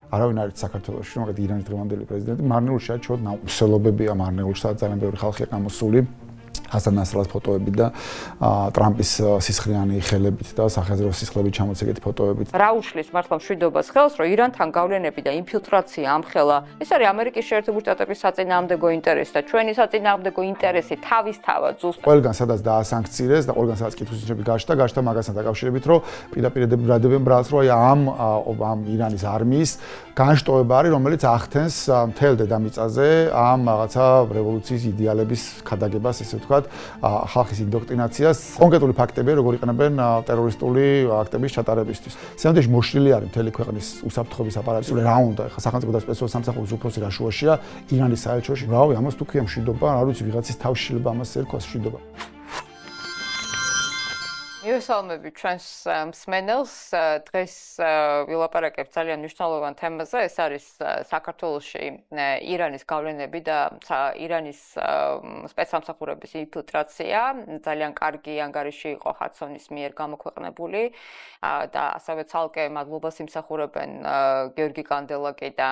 არავინ არის საქართველოში, მაგალითად ირანის დღევანდელი პრეზიდენტი მარნეულში ჩოდ ნაუმსელობებია მარნეულში, სადაც ძალიან ბევრი ხალხია გამოსული. ასან ნასრალას ფოტოებით და ტრამპის სისხლიანი ხელებით და სახაზრო სისხლებით ჩამოცეკეთი ფოტოებით. რა უშლის მართლა მშვიდობას ხელს, რომ ირანთან გავლენები და ინფილტრაცია ამხელა, ეს არის ამერიკის შეერთებული შტატების საწინააღმდეგო ინტერესი და ჩვენი საწინააღმდეგო ინტერესი თავისთავად ზუსტად. ყველგან სადაც დაასანქცირეს და ყველგან სადაც კითხვისნიშნები გაჩნდა მაგასთან დაკავშირებით, რომ პირდაპირ ბრადებენ ბრალს, რომ აი ამ ირანის არმიის განშტოება არის, რომელიც ახდენს მთელ დედამიწაზე ამ რაღაცა რევოლუციის იდეალების ქადაგებას, ესე ვთქვათ, ხალხის ინდოქტრინაციას. კონკრეტული ფაქტებია, როგორ იყენებენ ტერორისტული აქტების ჩატარებისთვის. სამდეში მოშლილი არის მთელი ქვეყნის უსაფრთხოების აპარატი. რა უნდა ახლა სახელმწიფო და სპეციალურ სამსახურის უფროსი რა შუაშია ირანის საელჩოში. რავი, ამას თუ ქვია მშვიდობა, არ ვიცი, ვიღაცის თავში შეიძლება ამას ერქვა მშვიდობა. მივესალმებით ჩვენს მსმენელს. დღეს ვილაპარაკებთ ძალიან მნიშვნელოვან თემაზე. ეს არის საქართველოში ირანის გავლენები და ირანის სპეცსამსახურების ინფილტრაცია. ძალიან კარგი ანგარიში იყო ჰადსონის მიერ გამოქვეყნებული და ასევე ცალკე მადლობას იმსახურებენ გიორგი კანდელაკი და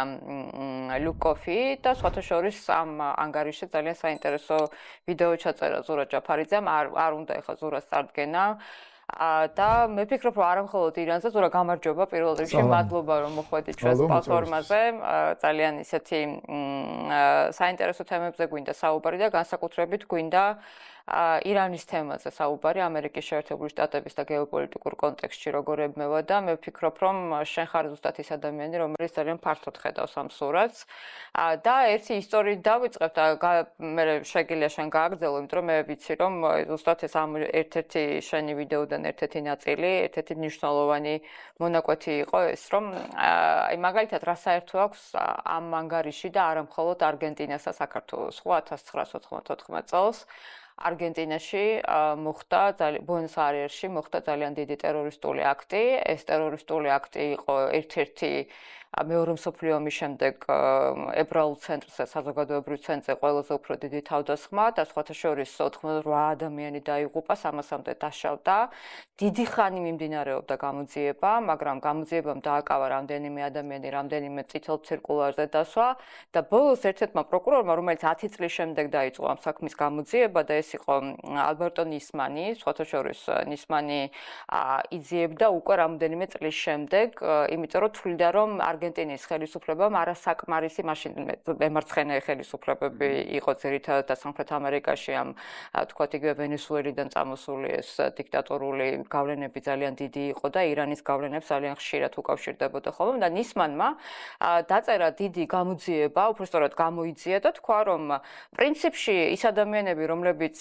ლუკოფი და სხვათა შორის ამ ანგარიშზე ძალიან საინტერესო ვიდეო ჩაწერა ზურა ჯაფარიძემ. არ უნდა ეხლა ზურას წარდგენა. და მე ვფიქრობ, რომ არა მხოლოდ ირანზე, ზურა გამარჯობა პირველ რიგში, მადლობა რომ მოხვედით ჩვენს პლატფორმაზე. ძალიან ისეთი საინტერესო თემებზე გვინდა საუბარი და განსაკუთრებით გვინდა ირანის თემაზე საუბარი, ამერიკის შეერთებული შტატების და გეოპოლიტიკურ კონტექსტში როგორ ებმევა და მე ვფიქრობ, რომ შენ ხარ ზუსტად ის ადამიანი, რომელიც ძალიან ფართოდ ხედავს ამ სურათს. და ერთი ისტორიით დავიწყებ და მე შეგიძლია შენ გააგრძელო, იმიტომ რომ მე ვიცი, რომ ზუსტად ეს ამ ერთ-ერთი შენი ვიდეოდან ერთ-ერთი ნაწილი, ერთ-ერთი მნიშვნელოვანი მონაკვეთი იყო ეს, რომ აი მაგალითად რა საერთო აქვს ამ ანგარიში და არა მხოლოდ არგენტინას და საქართველოს, ხო 1994 წელს. არგენტინაში მოხდა ბუენოს-აირესში მოხდა ძალიან დიდი ტერორისტული აქტი. ეს ტერორისტული აქტი იყო ერთ-ერთი მეორე მსოფლიო ომის შემდეგ ებრაულ ცენტრზე, საზოგადოებრივ ცენტრზე ყველაზე უფრო დიდი თავდასხმა და სხვათა შორის 88 ადამიანი დაიღუპა, 300-მდე დაშავდა. დიდი ხანი მიმდინარეობდა გამოძიება, მაგრამ გამოძიებამ დააკავა რამდენიმე ადამიანი, რამდენიმე წითელ ცირკულარზე დასვა და ბოლოს ერთ-ერთმა პროკურორმა, რომელიც 10 წლის შემდეგ დაიწყო ამ საქმის გამოძიება და ეს იყო ალბერტო ნისმანი, სხვათა შორის ნისმანი იძიებდა უკვე რამდენიმე წლის შემდეგ, იმიტომ რომ თვლიდა, რომ არგენტინის ხელისუფლებამ არასაკმარისი მაშინ მემარცხენე ხელისუფლებები იყო ძირითადად და სამხრეთ ამერიკაში ამ თქვათ იგივე ვენესუელიდან წამოსული ეს დიქტატორული გავლენები ძალიან დიდი იყო და ირანის გავლენებს ძალიან ხშირად უკავშირდებოდა ხოლმე და ნისმანმა დაწერა დიდი გამოძიება, უბრალოდ გამოიძია და თქვა, რომ პრინციპში ის ადამიანები, რომლებიც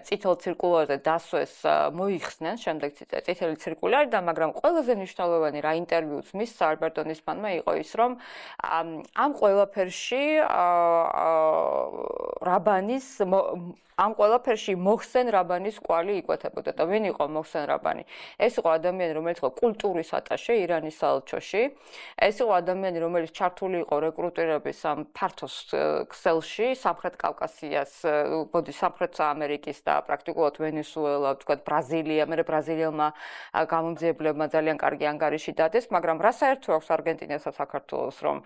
წითელ ცირკულარზე დასვეს, მოიხსნენ შემდეგ წითელი ცირკულარი და მაგრამ ყველაზე მნიშვნელოვანი რა ინტერვიუც მისცა ალბერტო ნისმანმა იყო ის, რომ ამ ყველაფერში ამ ყველაფერში მოხსენ რაბანის კვალი იკვეთებოდა და ვინ იყო მოხსენ რაბანი? ეს იყო ადამიანი, რომელიც იყო კულტურის ატაშე ირანის საელჩოში. ეს იყო ადამიანი, რომელიც ჩართული იყო რეკრუტირების ამ ფართო ქსელში, სამხრეთ კავკასიას, სამხრეთ ამერიკის და პრაქტიკულად ვენესუელა, თქვათ ბრაზილია, მე ბრაზილიელმა გამომძიებლებმა ძალიან კარგი ანგარიში დადეს, მაგრამ რა საერთო აქვს არგენტინას და საქართველოს, რომ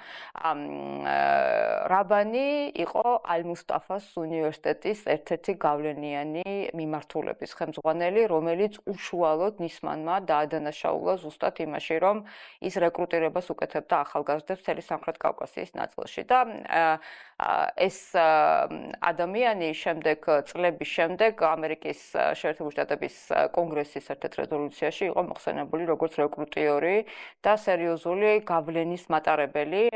რაბანი იყო ალ-მუსტაფას უნივერსიტეტის ერთ-ერთი გავლენიანი მიმართულების ხელმძღვანელი, რომელიც უშუალოდ ნისმანმა დაადანაშაულა ზუსტად იმაში, რომ ის რეკრუტირებას უკეთებდა ახალგაზრდებს მთელი სამხრეთ კავკასიის ნაწილში და ეს ადამიანი წლების შემდეგ ამერიკის შეერთებული შტატების კონგრესის ერთ-ერთ რეზოლუციაში იყო მოხსენებული როგორც რეკრუტიორი და სერიოზული გავლენის მატარებელი,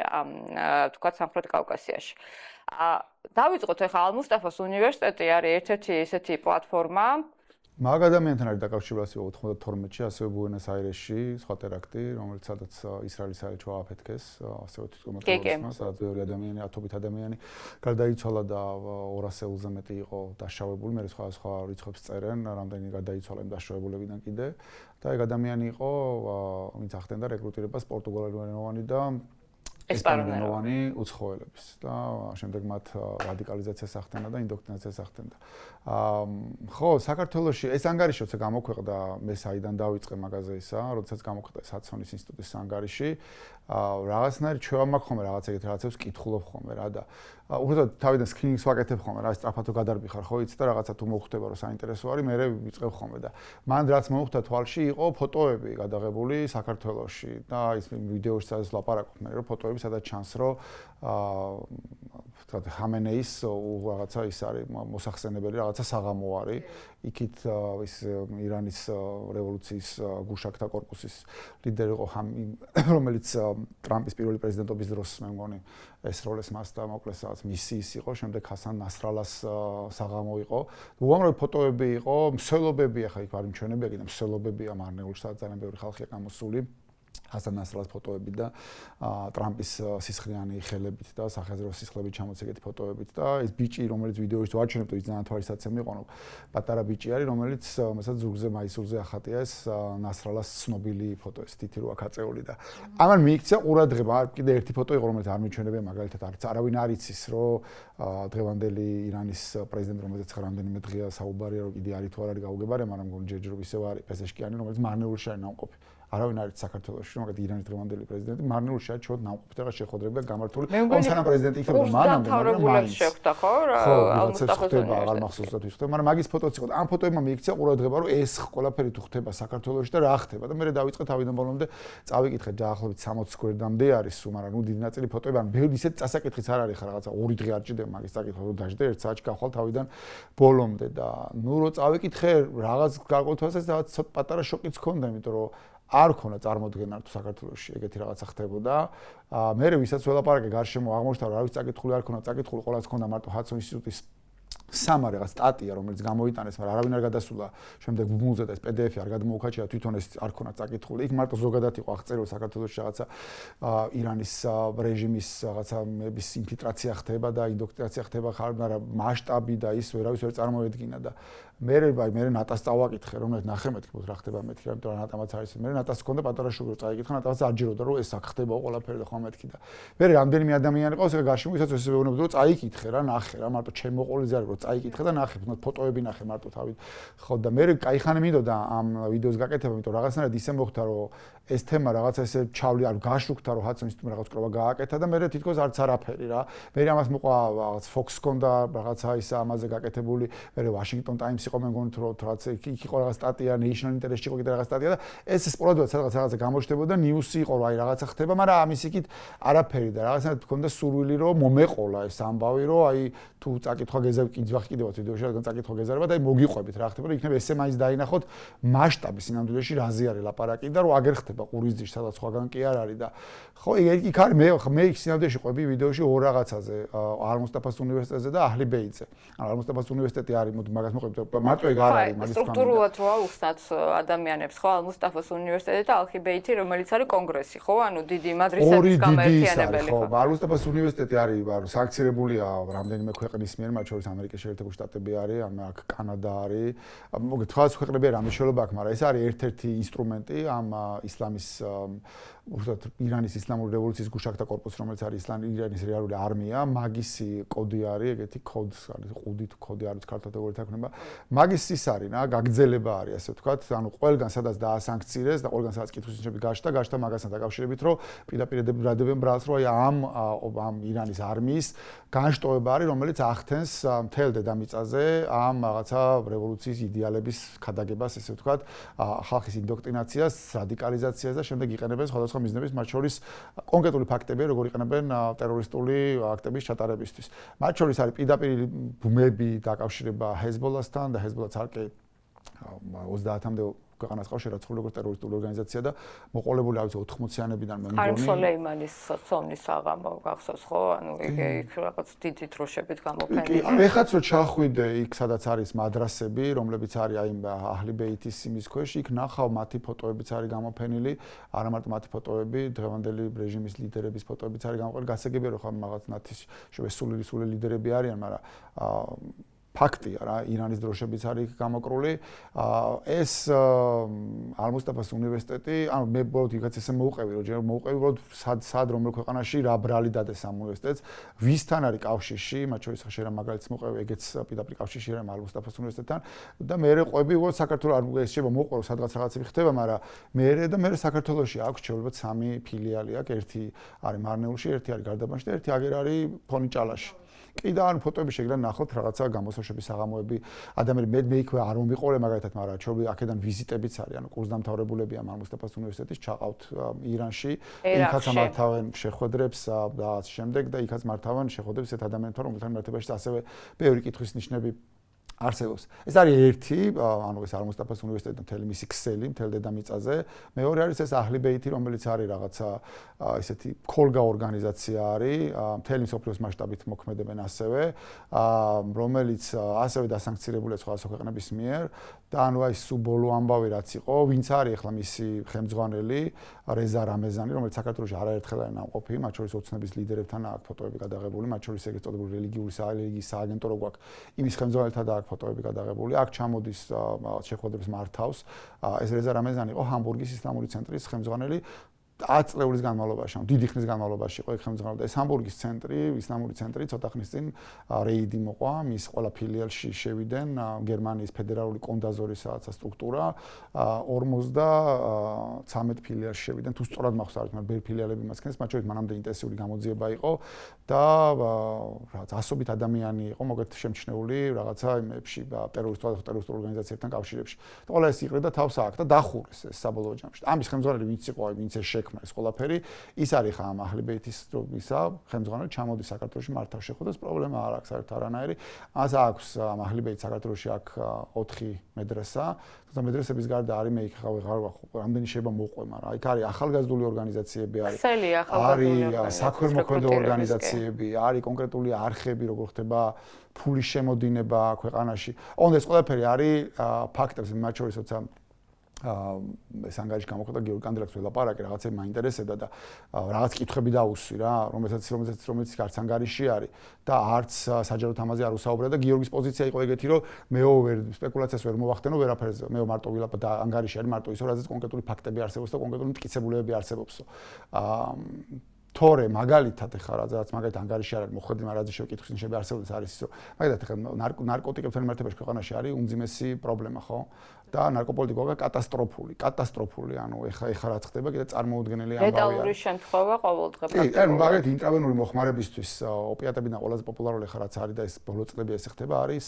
თქვათ სამხრეთ კავკასიაში. დავიწყოთ ახლა ალ-მუსტაფას უნივერსიტეტი არის ერთ-ერთი ესეთი პლატფორმა. მაგ ადამიანთან არის დაკავშირებული 92-ში, ასევე ბუენოს-აირესში, სხვა ტერაქტი, რომელიც სადაც ისრაელის საელჩო ააფეთქეს, ასევე თვითმეტყველებისმა, სადაც ბევრი ადამიანი, ათობით ადამიანი გარდაიცვალა და 200-ზე მეტი იყო დაშავებული, მე სხვა რიცხვებს წერენ, რამდენი გარდაიცვალა იმ დაშავებულებიდან კიდე და ეგ ადამიანი იყო, ვინც ახდენდა რეკრუტირებას პორტუგალიურენოვანი და ესპანურენოვანი უცხოელების და შემდეგ მათ რადიკალიზაციას ახდენდა და ინდოქტრინაციას ახდენდა. ხო, საქართველოში ეს ანგარიშიც გამოქვეყნდა, მე საიდან დავიწყე მაგაზე ისა, როდესაც გამოქვეყნდა საცონის ინსტიტუტის ანგარიში. რაღაცნაირად ჩვევა მაქვს ხოლმე რაღაც ეგეთ რაღაცებს კითხულობ ხოლმე რა და უბრალოდ თავიდან სკრინინგს ვაკეთებ ხოლმე რა სწრაფად გადარბიხარ ხო იცი და რაღაცა თუ მოხდება რომ საინტერესო არის მე ვიწყებ ხოლმე და მან რაც მოხდა თვალში იყო ფოტოები გადაღებული საქართველოში და ის ვიდეოში სადაც ლაპარაკობ მე რომ ფოტოები სადაც ჩანს რომ ვთქვათ ხამენეის რაღაცა ის არის მოსახსენებელი რაღაცა საღამო არის იქით ის ირანის რევოლუციის გუშაქთა კორპუსის ლიდერი იყო რომელიც ტრამპის პირველი პრეზიდენტობის დროს მე მგონი ესროლეს მას და მოკლეს რაღაც მისიის იყო შემდეგ ჰასან ნასრალას საღამო იყო უამრავი ფოტოები იყო მსვლელობები ახლა იქ არის მჩვენებები და მსვლელობებია მარნეულში სადაც ძალიან ბევრი ხალხია გამოსული ჰასან ნასრალას ფოტოებით და ტრამპის სისხლიანი ხელებით და სახაზრო სისხლებით ჩამოცეგეთი ფოტოებით და ეს ბიჭი რომელიც ვიდეოში ვაჩვენებთ ის ძალიან თვალისაცემი იყო პატარა ბიჭი არის რომელიც მეცად ზურგზე მაისურზე ახატია ეს ნასრალას ცნობილი ფოტო ეს თითი რო აქ აწეული და ამან მიიქცა ყურადღება კიდე ერთი ფოტო იყო რომელიც არ მიჩვენებია მაგალითად არავინ არ იცის რომ დღევანდელი ირანის პრეზიდენტი რომელზეც რამდენიმე დღეა საუბარია რომ კიდე არის თუ არ არის გაუგებარი მაგრამ მგონი ჯერჯერობით ისევ არის პეზეშკიანი რომელიც მარნეულში არის ნამყოფი არავინ არ იცის საქართველოში რომ მაგათ ირანის დღევანდელი პრეზიდენტი მარნეულში არის ჩვენ ნამყოფი და შეხვედრებია გამართული სანამ პრეზიდენტი იქნება მანამდე მაგრამ შეხვდა ხო რა ალმუსტაფასუნი აღარ მახსოვს და თვითონ მაგრამ მაგის ფოტოც იყო და ამ ფოტოებმა მიიქცა ყურადღება რომ ეს ყველაფერი თუ ხდება საქართველოში და რა ხდება და მე დავიწყე თავიდან ბოლომდე წავიკითხე დაახლოებით 60 გვერდამდე არის სულ მაგრამ ნუ დიდი ნაწილი ფოტოები ან ბევრი ისეთ წასაკითხიც არ არის ხა რაღაცა 2 დღე არ ჭირდება მაგის წაკითხვა რომ დაждე 1 საათში გავხვალ თავიდან ბოლომდე და ნუ რო წავიკითხე რაღაც გარკვეულთვასაც რაღაც ცოტა პატარა შოკიც ჰქონდა იმიტომ რომ არ ქონა წარმოდგენა თუ საქართველოში ეგეთი რაღაცა ხდებოდა. მე ვისაც ველაპარაკე გარშემო აღმოჩნდა რომ არავის წაკითხული არ ქონა, წაკითხული ყოველას ქონდა მარტო ჰაცონ ინსტიტუტის სამ რაღაც სტატია რომელიც გამოიტანეს, მაგრამ არავინ არ გადასულა შემდეგ ბუბულზე და ეს PDF-ი არ გადმოუქაჩია თვითონ ეს არ ქონა წაკითხული. იქ მარტო ზოგადად იყო აღწერილი საქართველოში რაღაცა ირანის რეჟიმის რაღაცა მების ინფილტრაცია ხდება და ინდოქტრინაცია ხდება, მაგრამ მასშტაბი და ის ვერავის ვერ წარმოედგინა და მე ნატას წავაკითხე რომ ნახე მეთქი რა ხდება მეთქი იმიტომ რომ ნატამაც არის მე ნატას ჰქონდა პატარა შუქი რომ წაიკითხა ნატას არ ჯეროდა რომ ეს აქ ხდება ყველაფერი და ხომ მეთქი და მე რამდენიმე ადამიანი ყავს ეგ გარშემო ვისაც ესე ვეუბნები რომ წაიკითხე რა ნახე რა მარტო ჩემ მოყოლიზე არის რომ წაიკითხე და ნახე ფოტოები ნახე მარტო თავით ხო და მე кайხანი მინდოდა ამ ვიდეოს გაკეთება იმიტომ რაღაცნაირად ისე მოხდა რომ ეს თემა რაღაცა ესე ჩავლი არ გაშუქდა რომ ჰაცონ ინსტიტუტმა რაღაც კროვა გააკეთა და მე თითქოს არც არაფერი რა მე ამას მოყვა რაღაც Fox ჰქონდა რაღაცა ის ამაზე გაკეთებული მე Washington Times იყო მე მგონი რომ რაც იქ იყო რაღაც სტატია National Interest-ში იყო კიდე რაღაც სტატია და ეს სპორადულად რაღაცა გამოჩნდებოდა ნიუსი იყო რომ აი რაღაცა ხდება მაგრამ ამის იქით არაფერი და რაღაცნაირად ჰქონდა სურვილი რომ მომეყოლა ეს ამბავი რომ აი თუ წაკითხვა გეზავ კიდევ ვიდეოში რადგან წაკითხვა გეზარება და აი მოგიყვებით რა ხდება რომ იქნება ესე მაინც დაინახოთ მასშტაბი სინამდვილეში რაზე არის ლაპარაკი და რომ აგერ ხდება ყურისძიში სადაც სხვაგან კი არ არის და ხო იქ არის მე იქ სინამდვილეში ყვები ვიდეოში ორ რაღაცაზე ალ-მუსტაფას უნივერსიტეტზე და აჰლი ბეიტზე ანუ ალ-მუსტაფას უნივერსიტეტი არის მოდი მაგას მოყვებით მარტო ეგ არ არის მაგის სტრუქტურულად რა უხსნათ ადამიანებს ხო ალ-მუსტაფას უნივერსიტეტი და აჰლი ბეიტი რომელიც არის კონგრესი ხო ანუ დიდი მადრისების გამერთიანებელი ხო ალ-მუსტაფას უნივერსიტეტი არის სანქცირებულია რამდენიმე ქვეყნის მიერ მათ შორის ამერიკის შეერთებული შტატები არის აქ კანადა არის მოგეთ სხვა ქვეყნები არ ამიშველობა აქვს მაგრამ ეს არის ერთ-ერთი ინსტრუმენტი ამ ისლამის უბრალოდ ირანის ისლამური რევოლუციის გუშაქთა კორპუსი რომელიც არის ირანის რეალური არმია მაგისი კოდი არის ეგეთი კოდს არის ყუდი თუ კოდი არის ქართულად როგორ თქმება მაგის ის არის რა გაგრძელება არის ასე ვთქვათ ანუ ყველგან სადაც დაასანქცირეს და ყველგან სადაც კითხვისნიშნები გაჩნდა მაგასთან დაკავშირებით რომ პირდაპირ ბრადებენ ბრალს რომ აი ამ ირანის არმიის განშტოება არის რომელიც ახდენს მთელ დედამიწაზე ამ რაღაცა რევოლუციის იდეალების ქადაგებას ესე ვთქვათ ხალხის ინდოქტრინაციას რადიკალიზაციას და შემდეგ იყენებენ სხვადასხვა მიზნების მათ შორის კონკრეტული ფაქტებია როგორ იყენებენ ტერორისტული აქტების ჩატარებისთვის მათ შორის არის პირდაპირ ბმები დაკავშირება ჰეზბოლასთან და ჰეზბოლა ცალკე 30-მდე ქვეყანას ყავს შერაცხული როგორც ტერორისტული ორგანიზაცია და მოყოლებული არის 80-იანებიდან მე მგონი კარიმ სოლეიმანის ცონის აღამო გახსოვს ხო ანუ იქ რაღაც დიდი დროშებით გამოფენილი ეხაც რო ჩახვიდე იქ სადაც არის მადრასები რომლებიც არის აი აჰლი ბეიტის იმის ქვეშ იქ ნახავ მათი ფოტოებიც არის გამოფენილი არა მარტო მათი ფოტოები დღევანდელი რეჟიმის ლიდერების ფოტოებიც არის გამოფენილი გასაგებია რომ ხომ რაღაც ნათის შევესული ლიდერები არიან მაგრამ ფაქტია რა, ირანის დროშებიც არის გამოკრული. ეს ალ-მუსტაფას უნივერსიტეტი, ანუ მე ბოლოდ იქაც ესე მოვუყევი, რომ ჯერ მოვუყევი ბოლოდ სად რომელ ქვეყანაში რა ბრალი დადეს ამ უნივერსიტეტს, ვისთან არის კავშირში, მათ შორის შეიძლება მაგალითს მოვუყევი, ეგეც პირდაპირ კავშირში არის ალ-მუსტაფას უნივერსიტეტთან და მე ყვები უბრალოდ საქართველოს არ შეიძლება მოვუყო სადღაც რაღაცები ხდება, მაგრამ მე საქართველოში აქვს შეიძლება 3 ფილიალი აქვს, ერთი არის მარნეულში, ერთი არის გარდაბანში და ერთი აგერ არის ფონიჭალაში. კი და ან ფოტოები შეგიძლიათ ნახოთ რაღაცა გამოსაშვების საღამოები ადამიანები მე იქვე არ მომიყოლე მაგალითად მაგრამ ჩვენ აქედან ვიზიტებიც არის ანუ კურსდამთავრებულები ამ ალ-მუსტაფას უნივერსიტეტის ჩაყავთ ირანში იქაც მართავენ შეხვედრებს და შემდეგ და იქაც მართავენ შეხვედრებს ერთ ადამიანთან რომელთან მიმართებაში ასევე ბევრი კითხვის ნიშნები არსებობს. ეს არის ერთი, ანუ ეს ალ-მუსტაფას უნივერსიტეტი მთელი მისი ქსელი, მთელ დედამიწაზე. მეორე არის ეს აჰლი ბეითი, რომელიც არის რაღაცა ესეთი ქოლგა ორგანიზაცია არის, მთელი მსოფლიოს მასშტაბით მოქმედებენ ასევე, რომელიც ასევე დასანქცირებულია სხვადასხვა ქვეყნების მიერ და ანუ აი სუბოლო ამბავი რაც იყო, ვინც არის ახლა მისი ხელმძღვანელი, რეზა რამეზანი, რომელიც საქართველოში არაერთხელ არის ნამყოფი, მათ შორის ოცნების ლიდერებთან აქვს ფოტოები გადაღებული, მათ შორის ეგრეთ წოდებული რელიგიური სააგენტო რო გვაქვს, იმის ხელმძღვანელთან და ფოტოები გადაღებული. აქ ჩამოდის შეხვედრებს მართავს. ეს რეზა რამეზანი იყო ჰამბურგის ისლამური ცენტრის ხელმძღვანელი 10 წლების განმავლობაში, დიდი ხნის განმავლობაში იყო ეგ ხელმძღვანელი. ეს ჰამბურგის ცენტრი, ისლამური ცენტრი ცოტა ხნის წინ რეიდი მოყვა, მის ყველა ფილიალში შევიდნენ გერმანიის ფედერალური კონდაზორის რაღაცა სტრუქტურა, 53 ფილიალში შევიდნენ, თუ სწორად მახსოვს, მაგრამ ბევრი ფილიალები მასქენს, მათ შორის მანამდე ინტენსიური გამოძიება იყო და რაღაც ასობით ადამიანი იყო მოგეთ შემჩნეული რაღაცა იმებში, ტერორისტულ ორგანიზაციებთან კავშირებში. და ყველა ეს იყრიდა თავს აქ და დახურეს ეს საბოლოო ჯამში. ამის ხელმძღვანელი ვინც იყო, ვინც ეს ეს ყველაფერი ის არის ხა ამ აჰლი ბეითის ისა ხელმძღვანელი ჩამოდის საქართველოში მართავს შეხვედრას პრობლემა არ აქვს საერთოდ არანაირი ას აქვს ამ აჰლი ბეითს საქართველოში აქ 4 მედრესა თუმცა მედრესების გარდა არის მე იქ ხავ რამდენი შეიძლება მოყვე მაგრამ იქ არის ახალგაზრდული ორგანიზაციები არის საქველმოქმედო ორგანიზაციები არის კონკრეტული არხები როგორ ხდება ფულის შემოდინება ქვეყანაში ოღონდ ეს ყველაფერი არის ფაქტებს მათ შორის როცა ეს ანგარიში გამოხდა გიორგი კანდელაკს ველაპარაკე რაღაცა მაინტერესებდა და რაღაც კითხვები დაუსვი რა რომელიც არც ანგარიში არის და არც საჯაროდ ამაზე არ უსაუბრა და გიორგის პოზიცია იყო ეგეთი რომ მეო ვერ სპეკულაციას ვერ მოვახდენო ვერაფერზე მეო მარტო ვილაპარაკე და ანგარიში არის მარტო ისო რაზეც კონკრეტული ფაქტები არსებობს და კონკრეტული მტკიცებულებები არსებობსო თორე მაგალითად ეხლა რაც მაგალითად ანგარიში არის მოხდი მაგაზე შეკითხვის ნიშნები არსებობს არის ისო მაგალითად ეხლა ნარკოტიკებთან მიმართებაში ქვეყანაში არის უმძიმესი პრობლემა ხო და ნარკოპოლიტიკა კატასტროფული ანუ ეხლა რაც ხდება კიდე წარმოუდგენელი ამბავია ლეტალური შემთხვევა ყოველდღე კი ანუ მაგალითად ინტრავენური მოხმარებისთვის ოპიატებიდან ყველაზე პოპულარული ეხლა რაც არის და ეს ბოლო წლები ეს ხდება არის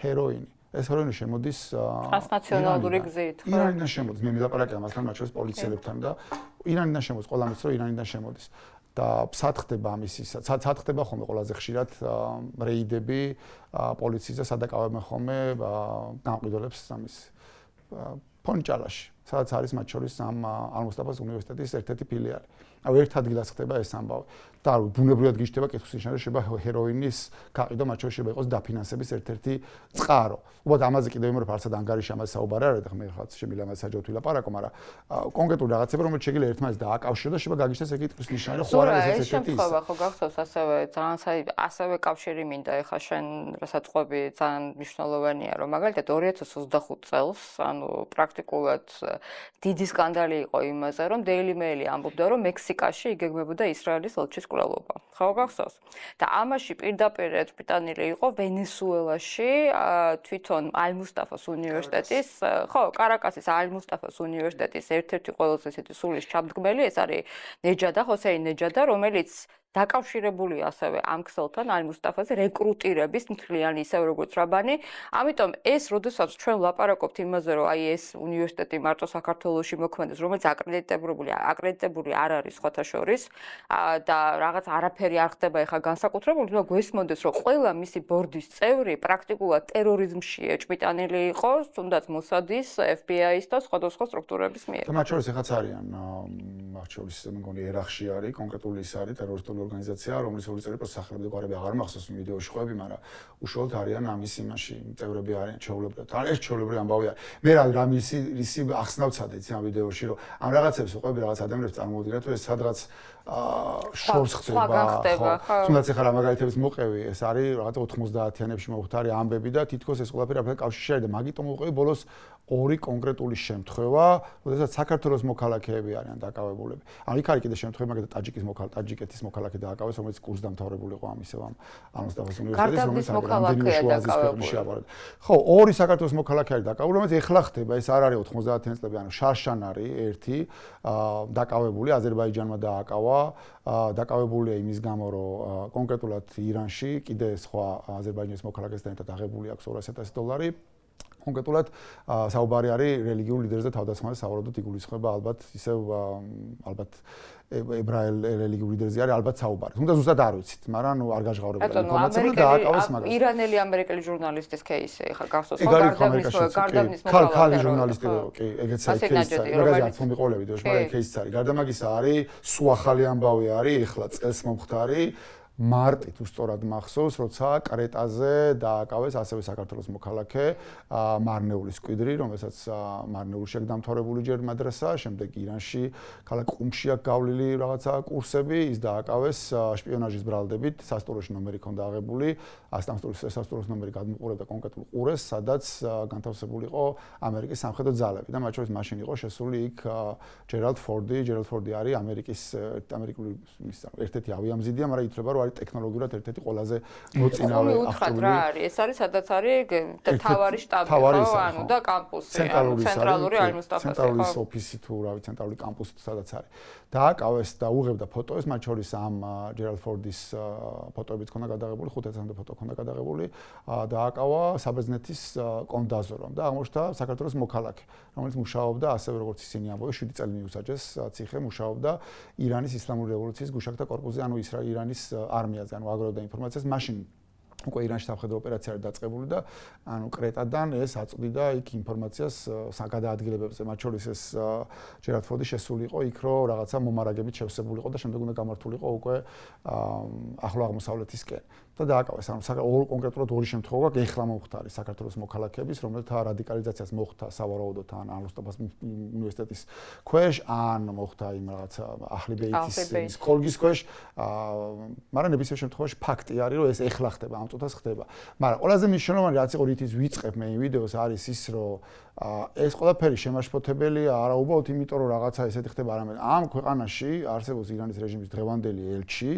ჰეროინი ეს ჰეროინი შემოდის ტრანსნაციონალური გზით ხო ირანიდან შეmoდის მე მილაპარაკე ამასთან მათ შორის პოლიციელებთან და ირანიდან შემოდის ყველა მის რომ ირანიდან შემოდის და სად ხდება ამისი სად ხდება ხოლმე ყველაზე ხშირად რეიდები პოლიციის და სადაკავებენ ხოლმე გამყიდველებს ამის ფონჭალაში სადაც არის მათ შორის ამ ალ-მუსტაფას უნივერსიტეტის ერთ-ერთი ფილიალი. ანუ ერთ ადგილას ხდება ეს ამბავი. და ბუნებრივად გიჩნდება კითხვის ნიშანი შეიძლება ჰეროინის გაყიდვა მათ შორის შეიძლება იყოს დაფინანსების ერთ-ერთი წყარო. უბრალოდ ამაზე კიდევ იმეორებ არცად ანგარიში ამაზე საუბარი არ არის და მე ხაც შემიძლია ამაზე საჯარო ვილაპარაკო, მაგრამ კონკრეტული რაღაცები რომელიც შეიძლება ერთმანეთს დააკავშიროს და შეიძლება გაგიჩნდეს ეგ კითხვის ნიშანი რომ ხო არა ეს ერთ-ერთი შემთხვევა ხო გახსოვს ასევე ძალიან ასევე კავშირი მინდა ეხლა შენ რასაც ყვები ძალიან მნიშვნელოვანია რომ მაგალითად 2025 წელს ანუ პრაქტიკულად დიდი სკანდალი იყო იმაზე რომ Daily Mail ამბობდა რომ მექსიკაში იგეგმებოდა ისრაელის ელჩის კვლელობა. ხო გახსოვს? და ამაში პირდაპირ ეწვიტანილი იყო ვენესუელაში თვითონ ალ-მუსტაფას უნივერსიტეტის, ხო, კარაკასის ალ-მუსტაფას უნივერსიტეტის ერთ-ერთი ყველაზე ისეთი სულის ჩამდგმელი, ეს არის ნეჯადა, ხოსეინ ნეჯადა, რომელიც დაკავშირებულია ასევე ამ ქსელთან ალ-მუსტაფაზე რეკრუტირების მთლიანი ისევ როგორც რაბანი. ამიტომ ეს როდესაც ჩვენ ვლაპარაკობთ იმაზე, რომ აი ეს უნივერსიტეტი მარტო საქართველოში მოქმედებს, რომელიც აკრედიტებული არ არის სხვათა შორის და რაღაც არაფერი არ ხდება ეხა განსაკუთრებული, თუმცა გვესმოდეს, რომ ყველა მისი ბორდის წევრი პრაქტიკულად ტერორიზმში ეჭვმიტანილი იყო, თუნდაც მოსადის, FBI-ის და სხვადასხვა სტრუქტურების მიერ. და მათ შორის ეხაც არიან მათ შორის მეგონი ერახში არის, კონკრეტული ის არის ტერორისტული ორგანიზაცია, რომლის ორი წელი პროცესს სახელმწიფო გვარები აღარ მახსოვს ვიდეოში ხვები, მაგრამ უშუალოდ არიან ამის იმაში, წევრები არიან ჩეულებრივად. თან ეს ჩეულებრივი ამბავი არის. მე რა ისი ახსნავცადე იცი ამ ვიდეოში, რომ ამ რაღაცებს ხვები რაღაც ადამიანებს წარმოვიდგინეთ, რომ ეს სადღაც შორს ხდება, ხო. თუნდაც ეხლა რა მაგალითებს მოყევი, ეს არის რაღაც 90-იანებში მოხდარი ამბები და თითქოს ეს ყველაფერი අපეთ კავშირში არის და მაგიტომ მოყევი ბოლოს ორი კონკრეტული შემთხვევა, როდესაც საქართველოს მოქალაქეები არიან დაკავებულები. ანუ იქ არის კიდე შემთხვევა, მაგალითად ტაჯიკეთის მოქალაქე დააკავეს, რომელიც კურსდამთავრებული იყო ამისევ ამ მოსტაფას უნივერსიტეტის, რომელიც რამდენიმე შუა აზიის ქვეყნებში აბარეთ. ხო, ორი საქართველოს მოქალაქე არის დაკავებული, რომელიც ეხლა ხდება, ეს არ არის 90-იან წლები, ანუ შარშან არის ერთი დაკავებული, აზერბაიჯანმა დააკავა, დაკავებულია იმის გამო, რომ კონკრეტულად ირანში კიდე სხვა აზერბაიჯანის მოქალაქესთან ერთად აღებული აქვს $200,000 კონკრეტულად საუბარი არის რელიგიურ ლიდერზე თავდასხმაზე სავარაუდოდ იგულისხმება ალბათ ისევ ალბათ ებრაელ რელიგიურ ლიდერზე არის ალბათ საუბარი. თუმცა ზუსტად არ ვიცით, მაგრამ ნუ არ გაჟღავრებულა ინფორმაცია და დააკავეს მაგას. ირანელი ამერიკელი ჟურნალისტის кейსი ხა გახსოვს გარდაბნის მოქალაქე. ქალი ჟურნალისტი კი, ეგეც არის кейსი. მაგაზე არ მომიყოლები დოშ, მაგრამ кейსი არის. გარდა მაგისა არის სულ ახალი ამბავი არის, ეხლა წელს მომხდარი მარტით უსწორად მახსოვს, როცა კრეტაზე დააკავეს ასევე საქართველოს მოქალაქე მარნეულის კვიდრი, რომელსაც მარნეულში აქვს დამთავრებული ჯერ მადრესა, შემდეგ ირანში, ქალაქ ყუმში აქვს გავლილი რაღაცა კურსები, ის დააკავეს შპიონაჟის ბრალდებით, სასტუმროში ნომერი ჰქონდა აღებული, სასტუმროს ნომერი გადმოყურებდა კონკრეტულ ყურეს, სადაც განთავსებული იყო ამერიკის სამხედრო ძალები და მათ შორის მაშინ იყო შესული იქ ჯერალდ ფორდი არის ამერიკის ერთ-ერთი ავიამზიდია, მაგრამ ითვლება რომ ტექნოლოგიურად ერთ-ერთი ყველაზე მოწინავე აღჭურვილი. რა არის? ეს არის სადაც არის თავარი შტაბი, ხო, ანუ და კამპუსი, ცენტრალური ალ-მუსტაფას, ცენტრალური ოფისი თუ რა ვიცი, ცენტრალური კამპუსი სადაც არის. დააკავეს და უღებდა ფოტოებს, მათ შორის ამ ჯერალდ ფორდის ფოტოებიც ჰქონდა გადაღებული, 500-მდე ფოტო ჰქონდა გადაღებული, დააკავა საბერძნეთის კონდაზორომ და აღმოჩნდა საქართველოს მოქალაქე, რომელიც მუშაობდა ასევე როგორც ისინი ამბობენ, 7 წელი მიუსაჯეს ციხე, მუშაობდა ირანის ისლამური რევოლუციის გუშაქთა კორპუსზე, ანუ ირანის არმიაზე, ანუ აგროვდა ინფორმაციას, მაშინ უკვე ირანში სამხედრო ოპერაცია არის დაწყებული და ანუ კრეტადან ეს აწვდიდა იქ ინფორმაციას გადაადგილებებზე, მათ შორის ეს ჯერალდ ფორდი შესული იყო იქ, რომ რაღაცა მომარაგებით შევსებული იყო და შემდეგ უნდა გამართულიყო უკვე ახლო აღმოსავლეთისკენ. და დააკავეს, ანუ კონკრეტულად ორი შემთხვევა გვაქვს, ეხლა მომხდარი საქართველოს მოქალაქეების, რომელთა რადიკალიზაციას მოხდა სავარაუდოდ ან ალ-მუსტაფას უნივერსიტეტის ქვეშ, ან მოხდა იმ რაღაცა ახლი ბეითის კოლგის ქვეშ, მაგრამ ნებისმიერ შემთხვევაში ფაქტი არის, რომ ეს ეხლა ხდება, ამ წუთას ხდება. მაგრამ ყველაზე მნიშვნელოვანი რაც იყო, რითიც ვიწყებ მე იმ ვიდეოს, არის ის, რომ ეს ყველაფერი შემაშფოთებელია არა უბრალოდ იმიტომ, რომ რაღაცა ესეთი ხდება, არამედ ამ ქვეყანაში არსებობს ირანის რეჟიმის დღევანდელი ელჩი,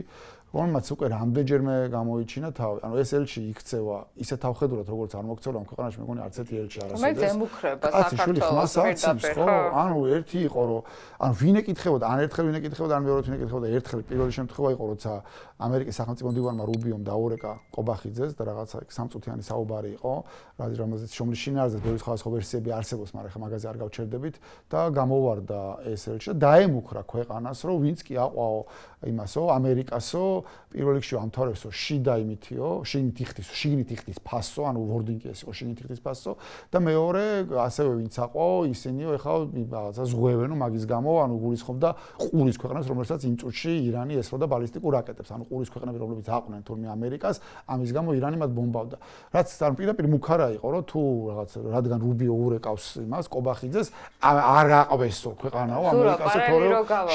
რომელმაც უკვე რამდენჯერმე გამოიჩინა თავი. ანუ ეს ელჩი იქცევა ისე თავხედურად, როგორც არ მოქცევა ამ ქვეყანაში, მეგონი არც ერთი ელჩი არ არსებობს. რომელიც ემუქრება საქართველოს, ხო? ანუ ერთი იყო, რომ ანუ ვინ ეკითხებოდა, ან ერთხელ ვინ ეკითხებოდა, ან მეორედ ვინ ეკითხებოდა, ერთხელ პირველი შემთხვევა იყო, როცა ამერიკის სახელმწიფო მდივანმა რუბიომ დაურეკა ყობახიძეს და რაღაცა სამწუთიანი საუბარი იყო, რომელზეც შომლის შინაარსზე ბევრი სხვადასხვა ვერსიები არსებობს, მაგრამ ხა მაგაზე არ გავჩერდებით და გამოვარდა ეს ელჩი და დაემუქრა ქვეყანას, რომ ვინც კი აყვაო იმასო, ამერიკასო პირველ რიგში ამთავრებსო შიდა იმითიო, შიგნით იხდის ფასო, ანუ ვორდინგი ეს იყო შიგნით იხდის ფასო და მეორე ასევე ვინც აყვაო, ისინიო ეხლა რაღაცა ზღვევენო მაგის გამო, ანუ გულისხმობდა ყურის ქვეყნებს, რომელსაც იმ წუთში ირანი ესროდა ბალისტიკურ რაკეტებს, ანუ ყურის ქვეყნები, რომლებიც აყვნენ თურმე ამერიკას, ამის გამო ირანი მათ ბომბავდა. რაც ან პირდაპირ მუქარა იყო, რომ თუ რაღაც რადგან რუბიო ურეკავს იმას, ყობახიძეს, არ აყვესო ქვეყანაო ამერიკასო, თორე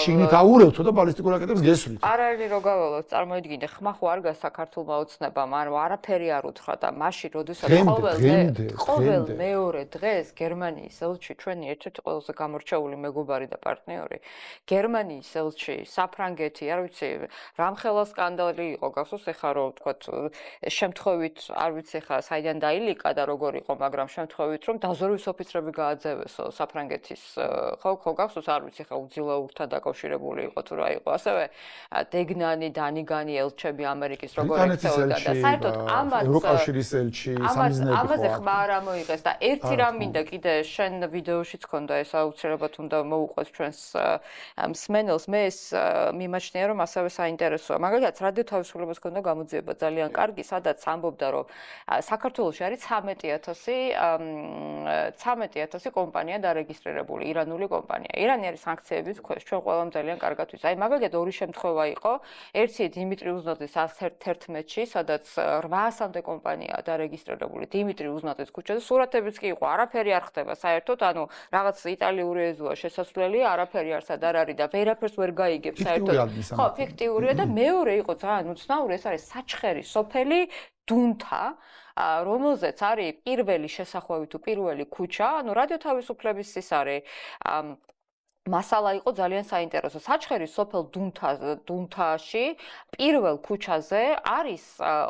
შიგნით აურევთო და ბალისტიკურ რაკეტებს გესვლით. არ არის რო გავალოთ, წარმოიდგინე, ხმა ხო არ გას საქართველოს ოცნებამ, ანუ არაფერი არ უთხრა და მაშინ როდესაც ყოველ მეორე დღეს გერმანიის ელჩი, ჩვენი ერთ-ერთი ყველაზე გამორჩეული მეგობარი და პარტნიორი, გერმანიის ელჩი, საფრანგეთი, არ ვიცი, რამხელა სკანდალი იყო, გახსოვს ეხა რომ ვთქვათ, შემთხვევით, არ ვიცი ეხა საიდან დაილიკა და როგორ იყო, მაგრამ შემთხვევით რომ დაზვერვის ოფიცრები გააძევესო საფრანგეთის, ხო, გახსოვს, არ ვიცი ეხა უძილაურთან დაკავშირებული იყო თუ რა იყო, ასევე დეგნანი, დანი გაიგანი ელჩები ამერიკის როგორ ექცეოდა და საერთოდ ამაც ევროკავშირის ელჩი, სამიზნეები ამაზე ხმა არ ამოიღეს და ერთი რამ მინდა კიდე შენ ვიდეოშიც ქონდა ეს აუცილებლად უნდა მოუყვეს ჩვენს მსმენელს მე ეს მიმაჩნია რომ ასევე საინტერესოა მაგალითად რადიო თავისუფლებას ქონდა გამოძიება ძალიან კარგი სადაც ამბობდა რომ საქართველოში არის 13000 კომპანია დარეგისტრირებული ირანული კომპანია ირანი არის სანქციების ქვეშ ჩვენ ყველამ ძალიან კარგად ვიცი აი მაგალითად ორი შემთხვევა იყო ერთი დიმიტრი უზნაძის 11-ში სადაც 800-მდე კომპანიაა დარეგისტრირებული დიმიტრი უზნაძის ქუჩაზე სურათებიც კი იყო არაფერი არ ხდება საერთოდ ანუ რაღაც იტალიური ეზოა შესაძლებელი არაფერი არსად არ არის და ვერაფერს ვერ გაიგებს საერთოდ ხო ფიქტიურია და მეორე იყო ძალიან უცნაური ეს არის საჩხერი სოფელი დუნთა რომელზეც არის პირველი შესახვევი თუ პირველი ქუჩა ანუ რადიო თავისუფლების ის არის მასალა იყო ძალიან საინტერესო. საჩხერის სოფელ დუნთაში პირველ ქუჩაზე არის